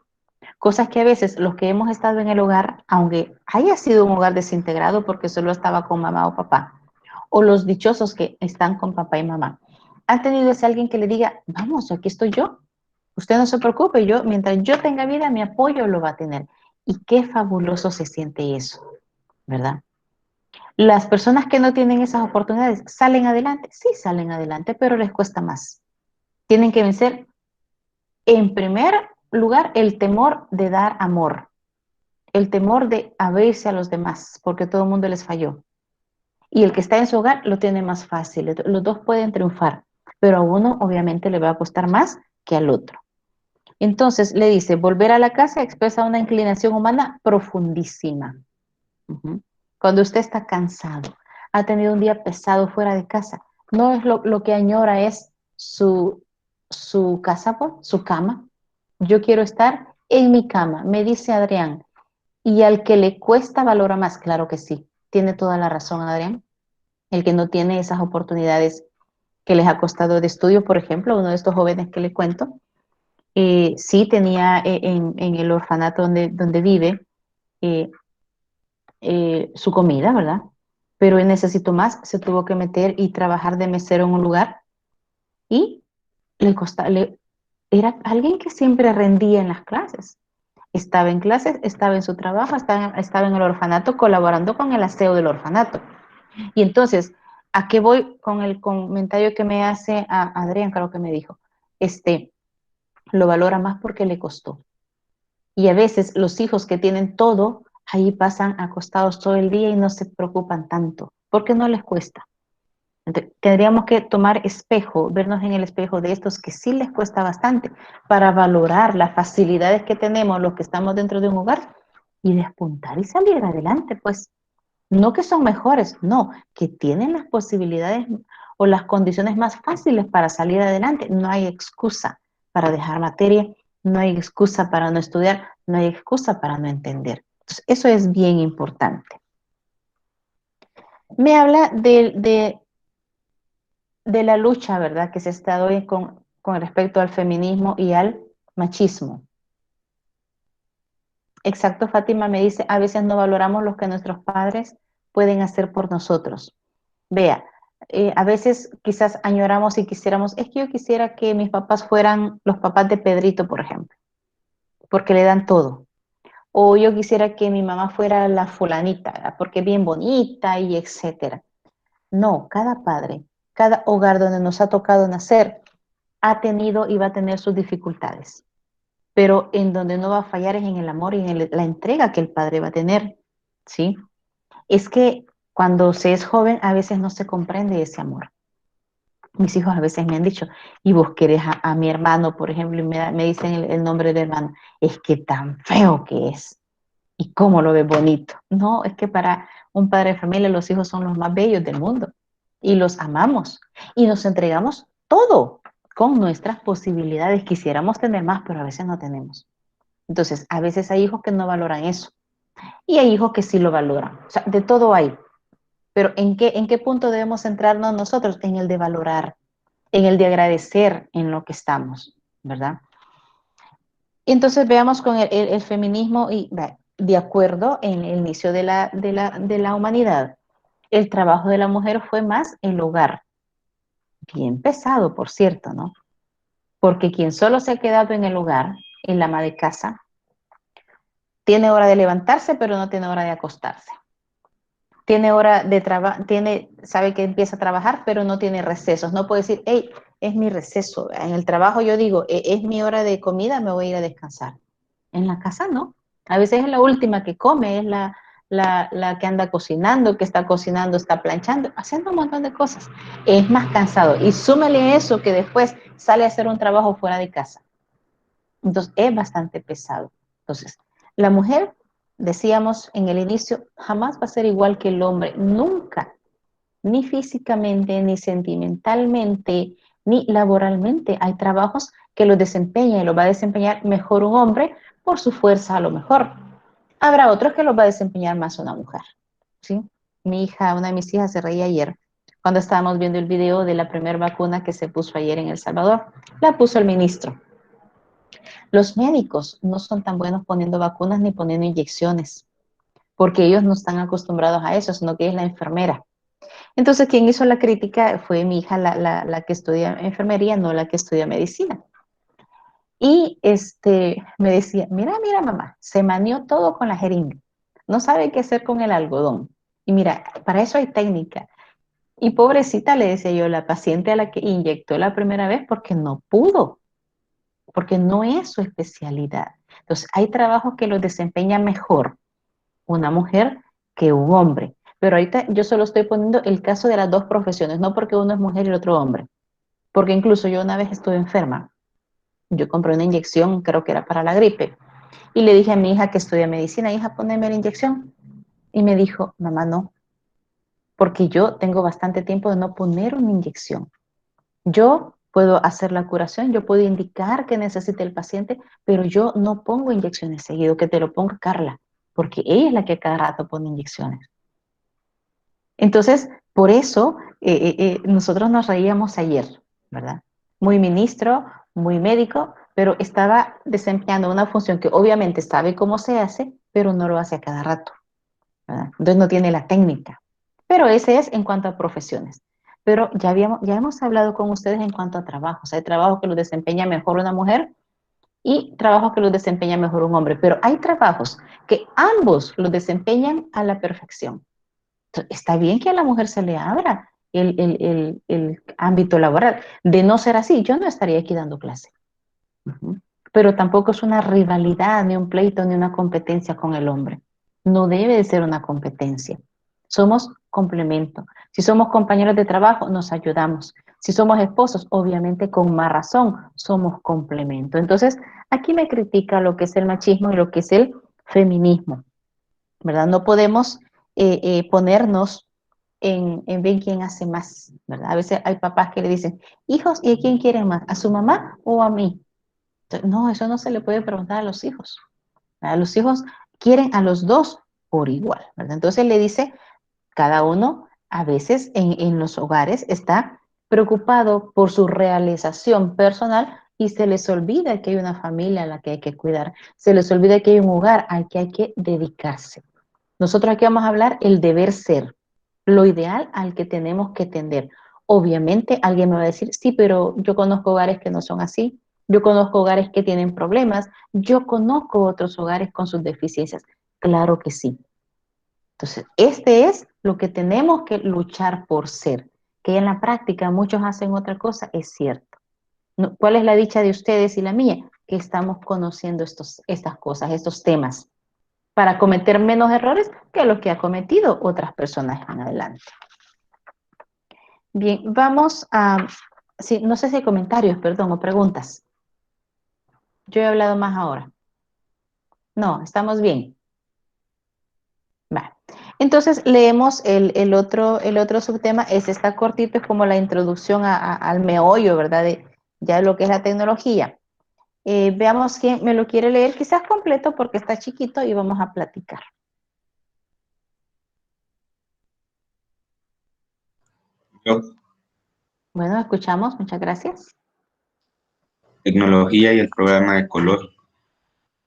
Cosas que a veces los que hemos estado en el hogar, aunque haya sido un hogar desintegrado porque solo estaba con mamá o papá, o los dichosos que están con papá y mamá, han tenido ese alguien que le diga, vamos, aquí estoy yo, usted no se preocupe, yo, mientras yo tenga vida, mi apoyo lo va a tener. Y qué fabuloso se siente eso, ¿verdad? Las personas que no tienen esas oportunidades, ¿salen adelante? Sí, salen adelante, pero les cuesta más. Tienen que vencer, en primer lugar, el temor de dar amor, el temor de abrirse a los demás, porque todo el mundo les falló. Y el que está en su hogar lo tiene más fácil. Los dos pueden triunfar, pero a uno obviamente le va a costar más que al otro. Entonces le dice, volver a la casa expresa una inclinación humana profundísima. Ujú. Cuando usted está cansado, ha tenido un día pesado fuera de casa, no es lo que añora es su casa, pues, su cama. Yo quiero estar en mi cama, me dice Adrián. Y al que le cuesta valora más, claro que sí. Tiene toda la razón, Adrián. El que no tiene esas oportunidades que les ha costado de estudio, por ejemplo, uno de estos jóvenes que le cuento, sí tenía en el orfanato donde vive eh, su comida, ¿verdad? Pero él necesitó más, se tuvo que meter y trabajar de mesero en un lugar y era alguien que siempre rendía en las clases. Estaba en clases, estaba en su trabajo, estaba en el orfanato colaborando con el aseo del orfanato. Y entonces, ¿a qué voy con el comentario que me hace a Adrián? Creo que me dijo, lo valora más porque le costó. Y a veces los hijos que tienen todo, ahí pasan acostados todo el día y no se preocupan tanto, porque no les cuesta. Entonces, tendríamos que tomar espejo, vernos en el espejo de estos que sí les cuesta bastante, para valorar las facilidades que tenemos los que estamos dentro de un hogar y despuntar y salir adelante, pues. No que son mejores, no, que tienen las posibilidades o las condiciones más fáciles para salir adelante. No hay excusa para dejar materia, no hay excusa para no estudiar, no hay excusa para no entender. Entonces, eso es bien importante. Me habla de la lucha, ¿verdad?, que se está hoy con respecto al feminismo y al machismo. Exacto, Fátima me dice, a veces no valoramos lo que nuestros padres pueden hacer por nosotros. Vea, a veces quizás añoramos y quisiéramos, es que yo quisiera que mis papás fueran los papás de Pedrito, por ejemplo, porque le dan todo. O yo quisiera que mi mamá fuera la fulanita, ¿verdad?, porque es bien bonita y etcétera. No, cada padre, cada hogar donde nos ha tocado nacer, ha tenido y va a tener sus dificultades. Pero en donde no va a fallar es en el amor y en la entrega que el padre va a tener, ¿sí? Es que cuando se es joven a veces no se comprende ese amor. Mis hijos a veces me han dicho, y vos querés a mi hermano, por ejemplo, y me dicen el nombre del hermano, es que tan feo que es, y cómo lo ves bonito. No, es que para un padre de familia los hijos son los más bellos del mundo, y los amamos, y nos entregamos todo con nuestras posibilidades. Quisiéramos tener más, pero a veces no tenemos. Entonces, a veces hay hijos que no valoran eso, y hay hijos que sí lo valoran. O sea, de todo hay. Pero ¿en qué punto debemos centrarnos nosotros? En el de valorar, en el de agradecer en lo que estamos, ¿verdad? Y entonces veamos con el feminismo y de acuerdo en el inicio de la humanidad, el trabajo de la mujer fue más el hogar. Bien pesado, por cierto, ¿no? Porque quien solo se ha quedado en el hogar, el ama de casa, tiene hora de levantarse, pero no tiene hora de acostarse. Tiene hora de trabajo, sabe que empieza a trabajar, pero no tiene recesos. No puede decir, hey, es mi receso. En el trabajo yo digo, es mi hora de comida, me voy a ir a descansar. En la casa no. A veces es la última que come, es la que anda cocinando, que está cocinando, está planchando, haciendo un montón de cosas. Es más cansado. Y súmele eso que después sale a hacer un trabajo fuera de casa. Entonces es bastante pesado. Entonces, la mujer, decíamos en el inicio, jamás va a ser igual que el hombre, nunca, ni físicamente, ni sentimentalmente, ni laboralmente. Hay trabajos que los desempeña y los va a desempeñar mejor un hombre por su fuerza a lo mejor. Habrá otros que los va a desempeñar más una mujer, ¿sí? Mi hija, una de mis hijas se reía ayer cuando estábamos viendo el video de la primera vacuna que se puso ayer en El Salvador. La puso el ministro. Los médicos no son tan buenos poniendo vacunas ni poniendo inyecciones, porque ellos no están acostumbrados a eso, sino que es la enfermera. Entonces, quien hizo la crítica fue mi hija, la que estudia enfermería, no la que estudia medicina. Y me decía, mira mamá, se manió todo con la jeringa, no sabe qué hacer con el algodón. Y mira, para eso hay técnica. Y pobrecita, le decía yo, la paciente a la que inyectó la primera vez porque no pudo, porque no es su especialidad. Entonces, hay trabajos que los desempeña mejor una mujer que un hombre. Pero ahorita yo solo estoy poniendo el caso de las dos profesiones, no porque uno es mujer y el otro hombre. Porque incluso yo una vez estuve enferma. Yo compré una inyección, creo que era para la gripe. Y le dije a mi hija que estudia medicina, hija, poneme la inyección. Y me dijo, mamá, no, porque yo tengo bastante tiempo de no poner una inyección. Yo puedo hacer la curación, yo puedo indicar que necesite el paciente, pero yo no pongo inyecciones seguido, que te lo ponga Carla, porque ella es la que cada rato pone inyecciones. Entonces, por eso nosotros nos reíamos ayer, ¿verdad? Muy ministro, muy médico, pero estaba desempeñando una función que obviamente sabe cómo se hace, pero no lo hace a cada rato, ¿verdad? Entonces no tiene la técnica. Pero ese es en cuanto a profesiones. Pero ya hemos hablado con ustedes en cuanto a trabajos. Hay trabajos que los desempeña mejor una mujer y trabajos que los desempeña mejor un hombre. Pero hay trabajos que ambos los desempeñan a la perfección. Está bien que a la mujer se le abra el ámbito laboral. De no ser así, yo no estaría aquí dando clase. Pero tampoco es una rivalidad, ni un pleito, ni una competencia con el hombre. No debe de ser una competencia. Somos complemento. Si somos compañeros de trabajo, nos ayudamos. Si somos esposos, obviamente con más razón, somos complemento. Entonces, aquí me critica lo que es el machismo y lo que es el feminismo, ¿verdad? No podemos ponernos en ver quién hace más, ¿verdad? A veces hay papás que le dicen, hijos, ¿y a quién quieren más? ¿A su mamá o a mí? Entonces, no, eso no se le puede preguntar a los hijos. A los hijos quieren a los dos por igual, ¿verdad? Entonces le dice, cada uno a veces en los hogares está preocupado por su realización personal y se les olvida que hay una familia a la que hay que cuidar, se les olvida que hay un hogar al que hay que dedicarse. Nosotros aquí vamos a hablar el deber ser, lo ideal al que tenemos que tender. Obviamente alguien me va a decir, sí, pero yo conozco hogares que no son así, yo conozco hogares que tienen problemas, yo conozco otros hogares con sus deficiencias. Claro que sí. Entonces, este es lo que tenemos que luchar por ser. Que en la práctica muchos hacen otra cosa, es cierto. ¿Cuál es la dicha de ustedes y la mía? Que estamos conociendo estas cosas, estos temas, para cometer menos errores que los que ha cometido otras personas en adelante. Bien, vamos a, sí, no sé si hay comentarios, perdón, o preguntas. Yo he hablado más ahora. No, estamos bien. Vale. Entonces leemos el otro subtema. Ese está cortito, es como la introducción al meollo, ¿verdad? De ya lo que es la tecnología. Veamos quién me lo quiere leer, quizás completo porque está chiquito y vamos a platicar. Yo, Bueno, escuchamos, muchas gracias. tecnología y el programa ecológico.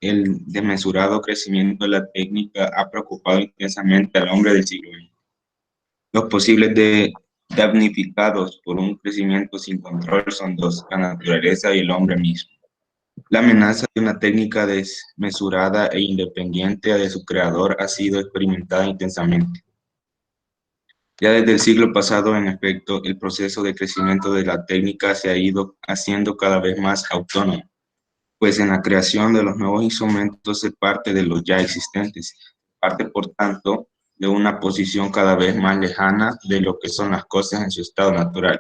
El desmesurado crecimiento de la técnica ha preocupado intensamente al hombre del siglo XX. Los posibles damnificados por un crecimiento sin control son dos, la naturaleza y el hombre mismo. La amenaza de una técnica desmesurada e independiente de su creador ha sido experimentada intensamente. Ya desde el siglo pasado, en efecto, el proceso de crecimiento de la técnica se ha ido haciendo cada vez más autónomo, pues en la creación de los nuevos instrumentos se parte de los ya existentes, parte por tanto de una posición cada vez más lejana de lo que son las cosas en su estado natural.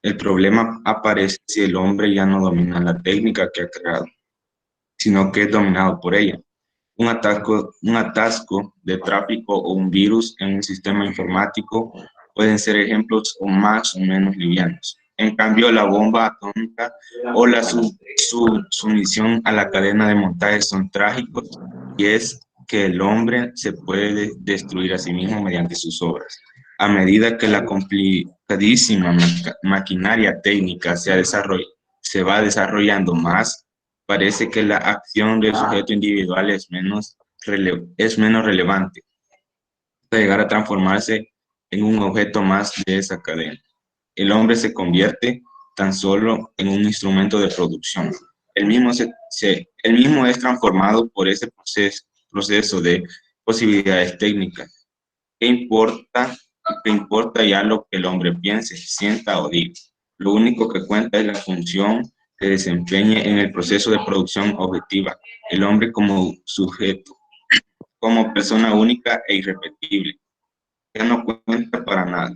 El problema aparece si el hombre ya no domina la técnica que ha creado, sino que es dominado por ella. Un atasco de tráfico o un virus en un sistema informático pueden ser ejemplos o más o menos livianos. En cambio, la bomba atómica o la sumisión a la cadena de montaje son trágicos, y es que el hombre se puede destruir a sí mismo mediante sus obras. A medida que la complicadísima maquinaria técnica se va desarrollando más, parece que la acción del sujeto individual es menos relevante, hasta llegar a transformarse en un objeto más de esa cadena. El hombre se convierte tan solo en un instrumento de producción. El mismo es transformado por ese proceso de posibilidades técnicas. ¿Qué importa ya lo que el hombre piense, sienta o diga? Lo único que cuenta es la función que desempeñe en el proceso de producción objetiva. El hombre como sujeto, como persona única e irrepetible, ya no cuenta para nada.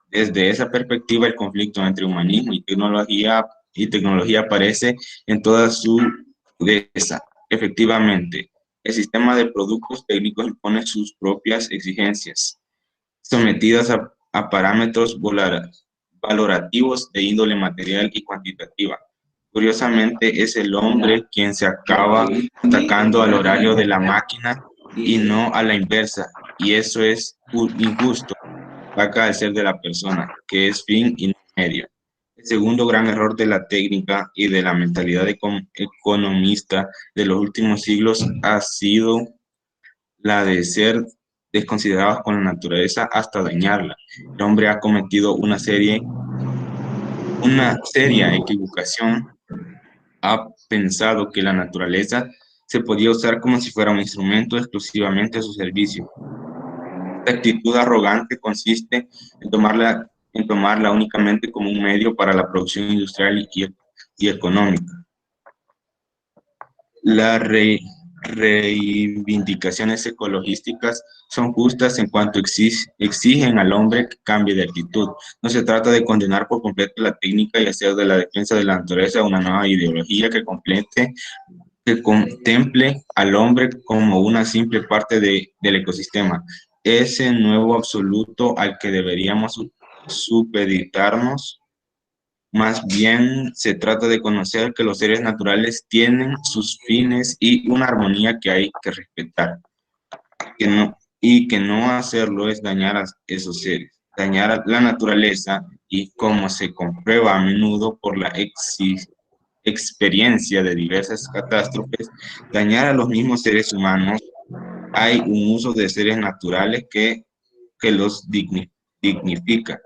Desde esa perspectiva, el conflicto entre humanismo y tecnología aparece en toda su crudeza. Efectivamente, el sistema de productos técnicos impone sus propias exigencias, sometidas a parámetros valorativos de índole material y cuantitativa. Curiosamente, es el hombre quien se acaba atacando al horario de la máquina y no a la inversa, y eso es injusto. Ataca al ser de la persona, que es fin y no medio. El segundo gran error de la técnica y de la mentalidad economista de los últimos siglos ha sido la de ser desconsiderados con la naturaleza hasta dañarla. El hombre ha cometido una seria equivocación. Ha pensado que la naturaleza se podía usar como si fuera un instrumento exclusivamente a su servicio. Esta actitud arrogante consiste en tomarla únicamente como un medio para la producción industrial y económica. Las reivindicaciones ecológicas son justas en cuanto exigen al hombre que cambie de actitud. No se trata de condenar por completo la técnica y hacer de la defensa de la naturaleza una nueva ideología que contemple al hombre como una simple parte del ecosistema. Ese nuevo absoluto al que deberíamos supeditarnos. Más bien se trata de conocer que los seres naturales tienen sus fines y una armonía que hay que respetar. Y que no hacerlo es dañar a esos seres, dañar a la naturaleza, y como se comprueba a menudo por la experiencia de diversas catástrofes, dañar a los mismos seres humanos. Hay un uso de seres naturales que los dignifica,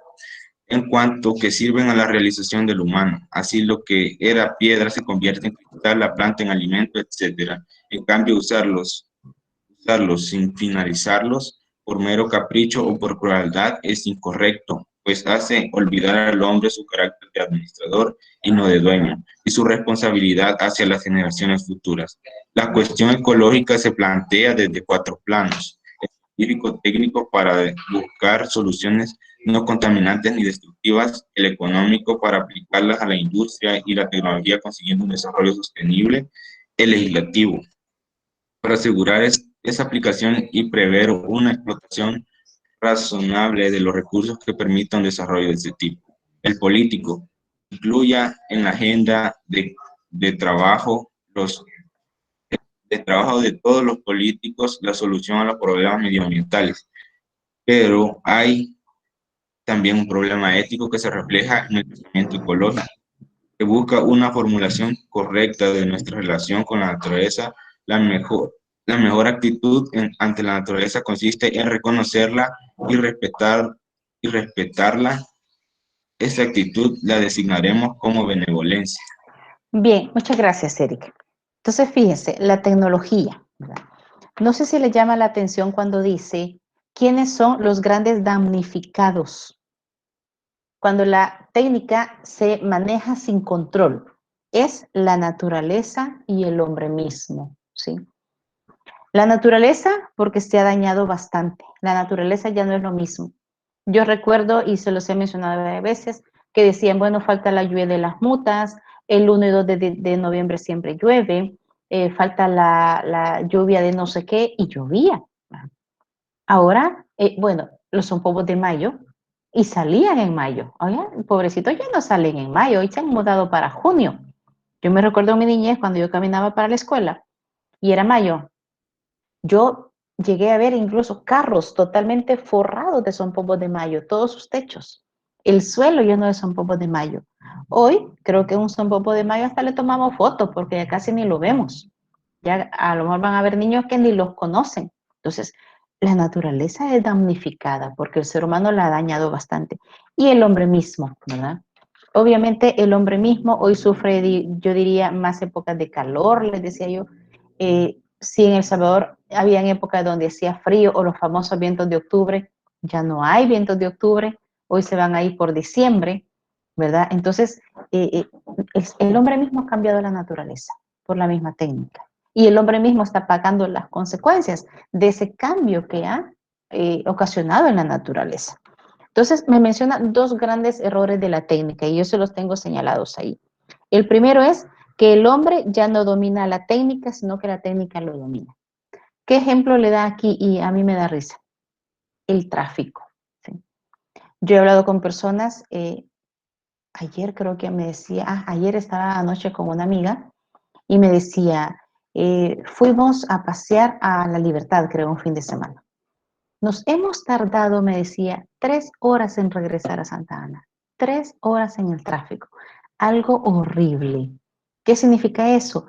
en cuanto que sirven a la realización del humano. Así lo que era piedra se convierte en cristal, la planta en alimento, etc. En cambio, usarlos sin finalizarlos por mero capricho o por crueldad es incorrecto, pues hace olvidar al hombre su carácter de administrador y no de dueño, y su responsabilidad hacia las generaciones futuras. La cuestión ecológica se plantea desde 4 planos: el científico-técnico para buscar soluciones no contaminantes ni destructivas, el económico para aplicarlas a la industria y la tecnología consiguiendo un desarrollo sostenible, el legislativo para asegurar esa aplicación y prever una explotación razonable de los recursos que permitan un desarrollo de este tipo. El político incluya en la agenda de trabajo de todos los políticos la solución a los problemas medioambientales, pero hay también un problema ético que se refleja en el pensamiento ecológico, que busca una formulación correcta de nuestra relación con la naturaleza. La mejor actitud ante la naturaleza consiste en reconocerla y respetarla. Esta actitud la designaremos como benevolencia. Bien, muchas gracias, Eric. Entonces, fíjense, la tecnología, ¿verdad? No sé si le llama la atención cuando dice quiénes son los grandes damnificados cuando la técnica se maneja sin control. Es la naturaleza y el hombre mismo, ¿sí? La naturaleza, porque se ha dañado bastante. La naturaleza ya no es lo mismo. Yo recuerdo, y se los he mencionado varias veces, que decían, bueno, falta la lluvia de las mutas, el 1 y 2 de noviembre siempre llueve, falta la lluvia de no sé qué, y llovía. Ahora, bueno, los zompobos de mayo, y salían en mayo. Oye, pobrecitos ya no salen en mayo, hoy se han mudado para junio. Yo me recuerdo en mi niñez cuando yo caminaba para la escuela, y era mayo. Yo llegué a ver incluso carros totalmente forrados de zompobos de mayo, todos sus techos, el suelo lleno de zompobos de mayo. Hoy, creo que un San Popo de Mayo hasta le tomamos fotos porque ya casi ni lo vemos. Ya a lo mejor van a haber niños que ni los conocen. Entonces, la naturaleza es damnificada porque el ser humano la ha dañado bastante. Y el hombre mismo, ¿verdad? Obviamente el hombre mismo hoy sufre, yo diría, más épocas de calor, les decía yo. Si en El Salvador habían épocas donde hacía frío o los famosos vientos de octubre, ya no hay vientos de octubre, hoy se van a ir por diciembre, ¿verdad? Entonces, el hombre mismo ha cambiado la naturaleza por la misma técnica. Y el hombre mismo está pagando las consecuencias de ese cambio que ha ocasionado en la naturaleza. Entonces, me menciona dos grandes errores de la técnica y yo se los tengo señalados ahí. El primero es que el hombre ya no domina la técnica, sino que la técnica lo domina. ¿Qué ejemplo le da aquí? Y a mí me da risa. El tráfico. ¿Sí? Yo he hablado con personas, ayer creo que me decía, ayer estaba anoche con una amiga y me decía, fuimos a pasear a La Libertad, creo, un fin de semana. Nos hemos tardado, me decía, 3 horas en regresar a Santa Ana. 3 horas en el tráfico. Algo horrible. ¿Qué significa eso?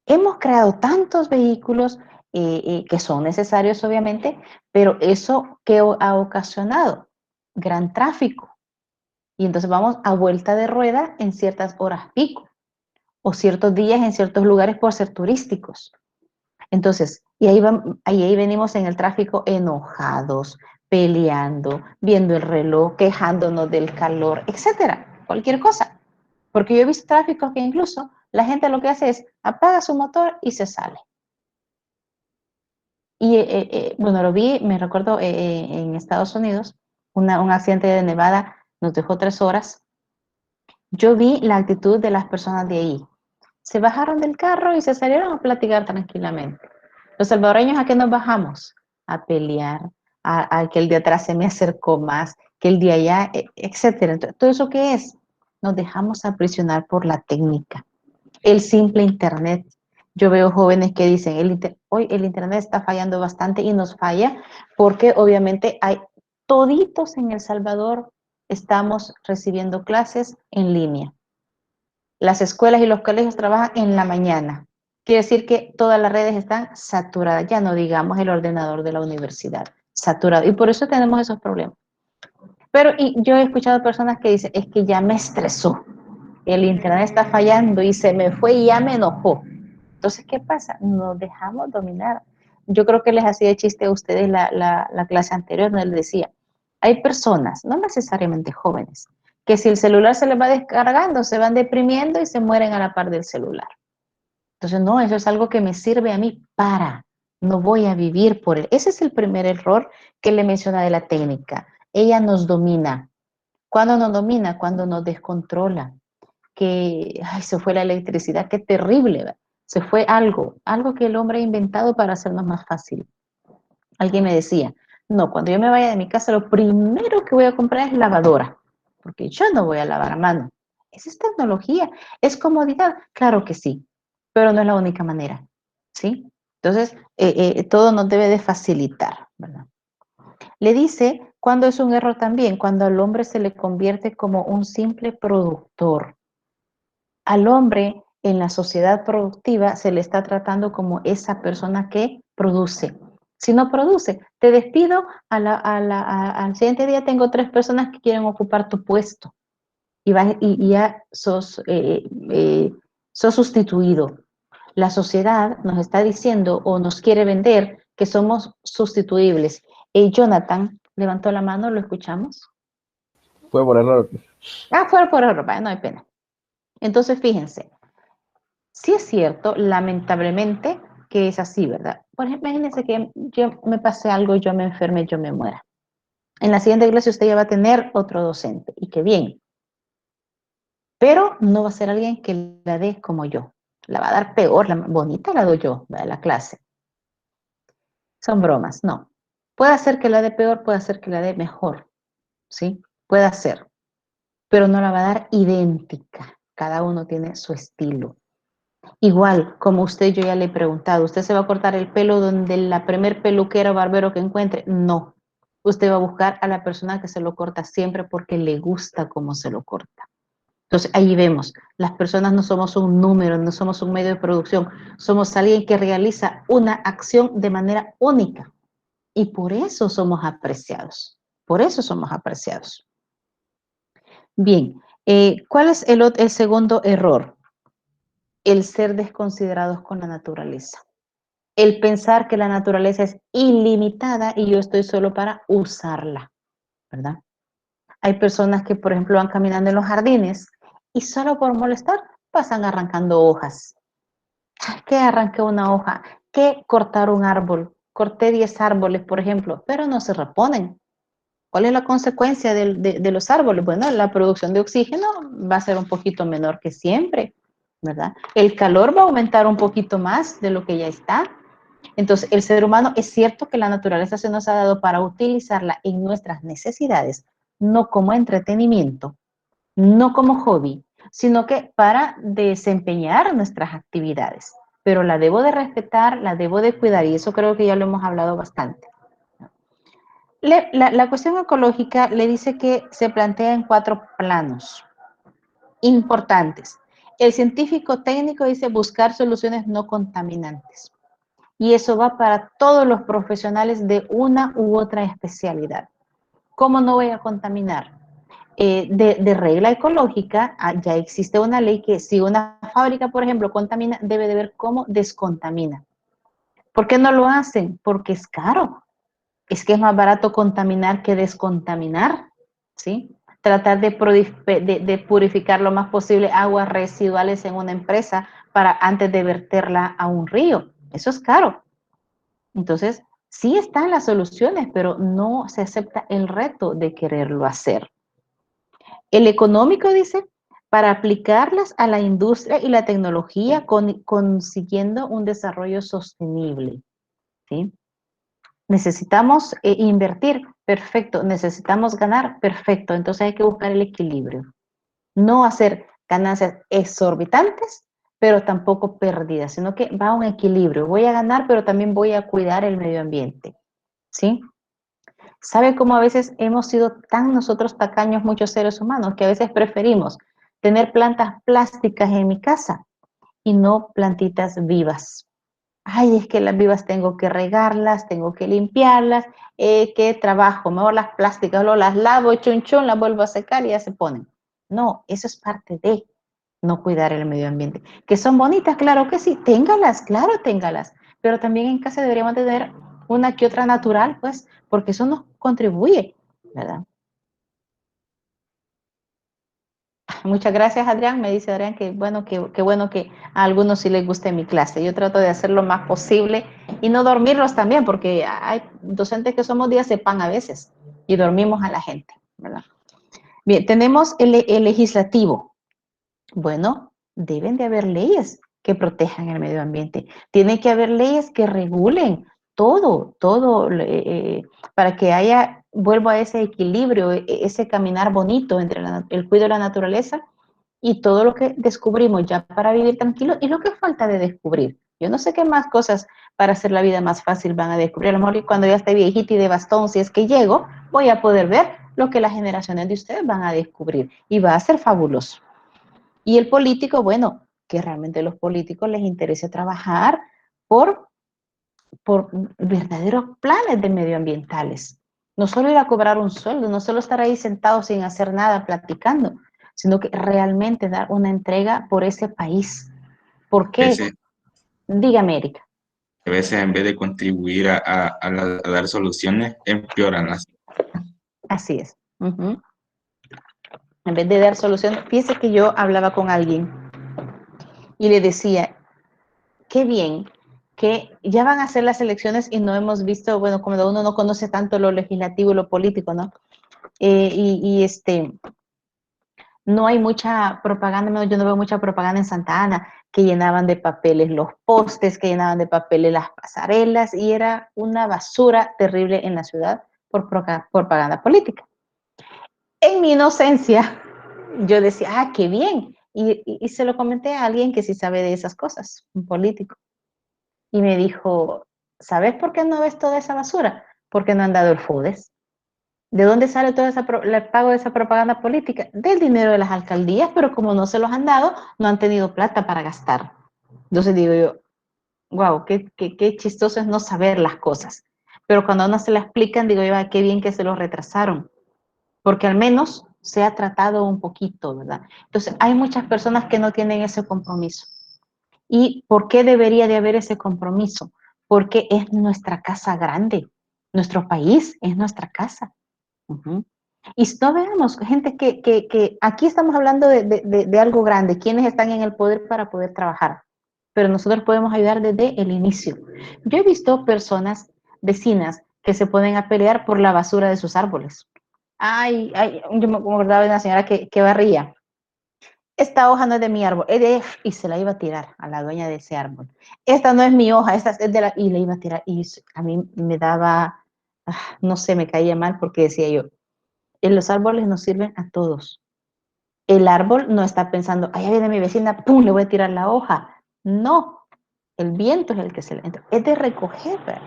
Hemos creado tantos vehículos que son necesarios, obviamente, pero eso que ha ocasionado gran tráfico. Y entonces vamos a vuelta de rueda en ciertas horas pico o ciertos días en ciertos lugares por ser turísticos. Entonces, ahí venimos en el tráfico enojados, peleando, viendo el reloj, quejándonos del calor, etcétera, cualquier cosa. Porque yo he visto tráficos que incluso la gente lo que hace es apaga su motor y se sale. Y bueno, lo vi, me recuerdo en Estados Unidos, un accidente de Nevada nos dejó 3 horas. Yo vi la actitud de las personas de ahí. Se bajaron del carro y se salieron a platicar tranquilamente. Los salvadoreños, ¿a qué nos bajamos? A pelear, a que el de atrás se me acercó más, que el de allá, etcétera. Entonces, ¿todo eso qué es? Nos dejamos aprisionar por la técnica. El simple internet. Yo veo jóvenes que dicen, hoy el internet está fallando bastante y nos falla porque obviamente hay toditos en El Salvador estamos recibiendo clases en línea. Las escuelas y los colegios trabajan en la mañana. Quiere decir que todas las redes están saturadas, ya no digamos el ordenador de la universidad, saturado. Y por eso tenemos esos problemas. Pero yo he escuchado personas que dicen, es que ya me estresó, el internet está fallando y se me fue y ya me enojó. Entonces, ¿qué pasa? Nos dejamos dominar. Yo creo que les hacía chiste a ustedes la clase anterior, donde les decía, hay personas, no necesariamente jóvenes, que si el celular se les va descargando, se van deprimiendo y se mueren a la par del celular. Entonces, no, eso es algo que me sirve a mí no voy a vivir por él. Ese es el primer error que le menciona de la técnica. Ella nos domina. ¿Cuándo nos domina? Cuando nos descontrola. Que se fue la electricidad, qué terrible, ¿verdad? Se fue algo que el hombre ha inventado para hacernos más fácil. Alguien me decía, no, cuando yo me vaya de mi casa, lo primero que voy a comprar es lavadora, porque yo no voy a lavar a mano. Esa es tecnología, es comodidad, claro que sí, pero no es la única manera, ¿sí? Entonces, todo nos debe de facilitar, ¿verdad? Le dice cuando es un error también, cuando al hombre se le convierte como un simple productor. Al hombre en la sociedad productiva se le está tratando como esa persona que produce. Si no produce, te despido, al siguiente día tengo 3 personas que quieren ocupar tu puesto y ya sos sustituido. La sociedad nos está diciendo o nos quiere vender que somos sustituibles. Jonathan levantó la mano, ¿lo escuchamos? Fue por error. Fue por error, no hay pena. Entonces, fíjense, sí es cierto, lamentablemente, que es así, ¿verdad? Por ejemplo, imagínense que yo me pase algo, yo me enferme, yo me muera. En la siguiente clase usted ya va a tener otro docente, y qué bien. Pero no va a ser alguien que la dé como yo. La va a dar peor, la bonita la doy yo, ¿verdad? La clase. Son bromas, no. Puede ser que la dé peor, puede ser que la dé mejor, ¿sí? Puede ser. Pero no la va a dar idéntica. Cada uno tiene su estilo. Igual, como usted, yo ya le he preguntado, ¿usted se va a cortar el pelo donde la primer peluquera o barbero que encuentre? No. Usted va a buscar a la persona que se lo corta siempre porque le gusta cómo se lo corta. Entonces, ahí vemos, las personas no somos un número, no somos un medio de producción, somos alguien que realiza una acción de manera única. Y por eso somos apreciados. Por eso somos apreciados. Bien, ¿cuál es el segundo error? El ser desconsiderados con la naturaleza. El pensar que la naturaleza es ilimitada y yo estoy solo para usarla, ¿verdad? Hay personas que, por ejemplo, van caminando en los jardines y solo por molestar pasan arrancando hojas. ¿Qué arranqué una hoja? ¿Qué cortar un árbol? Corté 10 árboles, por ejemplo, pero no se reponen. ¿Cuál es la consecuencia de los árboles? Bueno, la producción de oxígeno va a ser un poquito menor que siempre, ¿verdad? El calor va a aumentar un poquito más de lo que ya está. Entonces, el ser humano, es cierto que la naturaleza se nos ha dado para utilizarla en nuestras necesidades, no como entretenimiento, no como hobby, sino que para desempeñar nuestras actividades. Pero la debo de respetar, la debo de cuidar, y eso creo que ya lo hemos hablado bastante. La cuestión ecológica le dice que se plantea en 4 planos importantes. El científico técnico dice buscar soluciones no contaminantes. Y eso va para todos los profesionales de una u otra especialidad. ¿Cómo no voy a contaminar? De regla ecológica, ya existe una ley que si una fábrica, por ejemplo, contamina, debe de ver cómo descontamina. ¿Por qué no lo hacen? Porque es caro. Es que es más barato contaminar que descontaminar, ¿sí? Tratar de purificar lo más posible aguas residuales en una empresa para antes de verterla a un río. Eso es caro. Entonces, sí están las soluciones, pero no se acepta el reto de quererlo hacer. El económico dice, para aplicarlas a la industria y la tecnología consiguiendo un desarrollo sostenible, ¿sí? Necesitamos invertir, perfecto. Necesitamos ganar, perfecto. Entonces hay que buscar el equilibrio. No hacer ganancias exorbitantes, pero tampoco pérdidas, sino que va a un equilibrio. Voy a ganar, pero también voy a cuidar el medio ambiente, ¿sí? ¿Sabe cómo a veces hemos sido tan nosotros tacaños, muchos seres humanos, que a veces preferimos tener plantas plásticas en mi casa y no plantitas vivas? Ay, es que las vivas tengo que regarlas, tengo que limpiarlas, qué trabajo, mejor las plásticas, luego las lavo, chun chun, las vuelvo a secar y ya se ponen. No, eso es parte de no cuidar el medio ambiente. ¿Que son bonitas? Claro que sí, téngalas, claro, téngalas, pero también en casa deberíamos tener una que otra natural, pues, porque eso nos contribuye, ¿verdad? Muchas gracias, Adrián. Me dice Adrián que bueno, que bueno que a algunos sí les guste mi clase. Yo trato de hacer lo más posible y no dormirlos también, porque hay docentes que somos días de pan a veces y dormimos a la gente, ¿verdad? Bien, tenemos el legislativo. Bueno, deben de haber leyes que protejan el medio ambiente. Tiene que haber leyes que regulen todo, para que haya, vuelvo a ese equilibrio, ese caminar bonito entre el cuidado de la naturaleza y todo lo que descubrimos ya para vivir tranquilo y lo que falta de descubrir. Yo no sé qué más cosas para hacer la vida más fácil van a descubrir. A lo mejor cuando ya esté viejita y de bastón, si es que llego, voy a poder ver lo que las generaciones de ustedes van a descubrir y va a ser fabuloso. Y el político, bueno, que realmente a los políticos les interese trabajar por, por verdaderos planes de medioambientales. No solo ir a cobrar un sueldo, no solo estar ahí sentado sin hacer nada, platicando, sino que realmente dar una entrega por ese país. ¿Por A qué? veces, Dígame, Erika. a veces en vez de contribuir a dar soluciones, empeoran las. Así es. En vez de dar solución, fíjese que yo hablaba con alguien y le decía, qué bien que ya van a ser las elecciones y no hemos visto, bueno, como uno no conoce tanto lo legislativo y lo político, ¿no? No hay mucha propaganda, yo no veo mucha propaganda en Santa Ana, que llenaban de papeles los postes, que llenaban de papeles las pasarelas, y era una basura terrible en la ciudad por propaganda política. En mi inocencia, yo decía, qué bien, y se lo comenté a alguien que sí sabe de esas cosas, un político. Y me dijo, ¿sabes por qué no ves toda esa basura? Porque no han dado el FUDES. ¿De dónde sale todo el pago de esa propaganda política? Del dinero de las alcaldías, pero como no se los han dado, no han tenido plata para gastar. Entonces digo yo, wow, qué chistoso es no saber las cosas. Pero cuando a uno se la explican, digo yo, qué bien que se los retrasaron, porque al menos se ha tratado un poquito, ¿verdad? Entonces, hay muchas personas que no tienen ese compromiso. ¿Y por qué debería de haber ese compromiso? Porque es nuestra casa grande, nuestro país es nuestra casa. Uh-huh. Y si no veamos, gente que aquí estamos hablando de algo grande, quienes están en el poder para poder trabajar, pero nosotros podemos ayudar desde el inicio. Yo he visto personas, vecinas, que se ponen a pelear por la basura de sus árboles. Ay, yo me acordaba de una señora que barría. Esta hoja no es de mi árbol, es de, y se la iba a tirar a la dueña de ese árbol. Esta no es mi hoja, esta es de la, y la iba a tirar. Y a mí me daba, no sé, me caía mal porque decía yo, los árboles nos sirven a todos. El árbol no está pensando, allá viene mi vecina, pum, le voy a tirar la hoja. No, el viento es el que se le entra. Es de recoger, ¿verdad?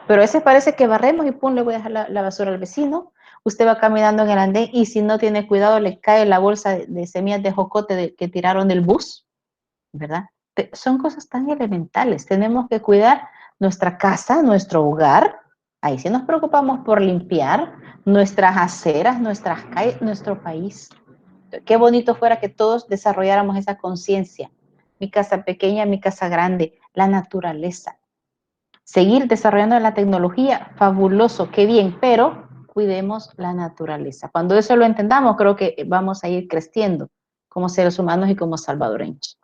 Pero a veces parece que barremos y pum, le voy a dejar la basura al vecino. Usted va caminando en el andén y si no tiene cuidado le cae la bolsa de semillas de jocote que tiraron del bus, ¿verdad? Son cosas tan elementales. Tenemos que cuidar nuestra casa, nuestro hogar. Ahí sí nos preocupamos por limpiar nuestras aceras, nuestras calles, nuestro país. Qué bonito fuera que todos desarrolláramos esa conciencia. Mi casa pequeña, mi casa grande, la naturaleza. Seguir desarrollando la tecnología, fabuloso, qué bien, pero cuidemos la naturaleza. Cuando eso lo entendamos, creo que vamos a ir creciendo como seres humanos y como salvadoreños.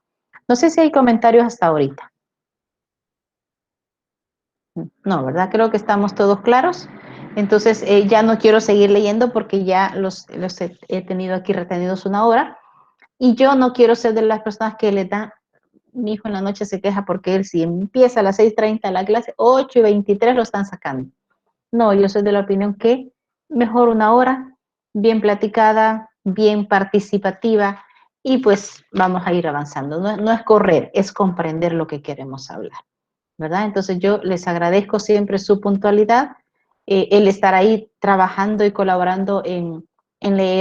No sé si hay comentarios hasta ahorita. No, ¿verdad? Creo que estamos todos claros. Entonces, ya no quiero seguir leyendo porque ya los he tenido aquí retenidos una hora. Y yo no quiero ser de las personas que le dan, mi hijo en la noche se queja porque él si empieza a las 6:30 la clase, 8:23 lo están sacando. No, yo soy de la opinión que mejor una hora, bien platicada, bien participativa, y pues vamos a ir avanzando. No es correr, es comprender lo que queremos hablar, ¿verdad? Entonces yo les agradezco siempre su puntualidad, el estar ahí trabajando y colaborando en leer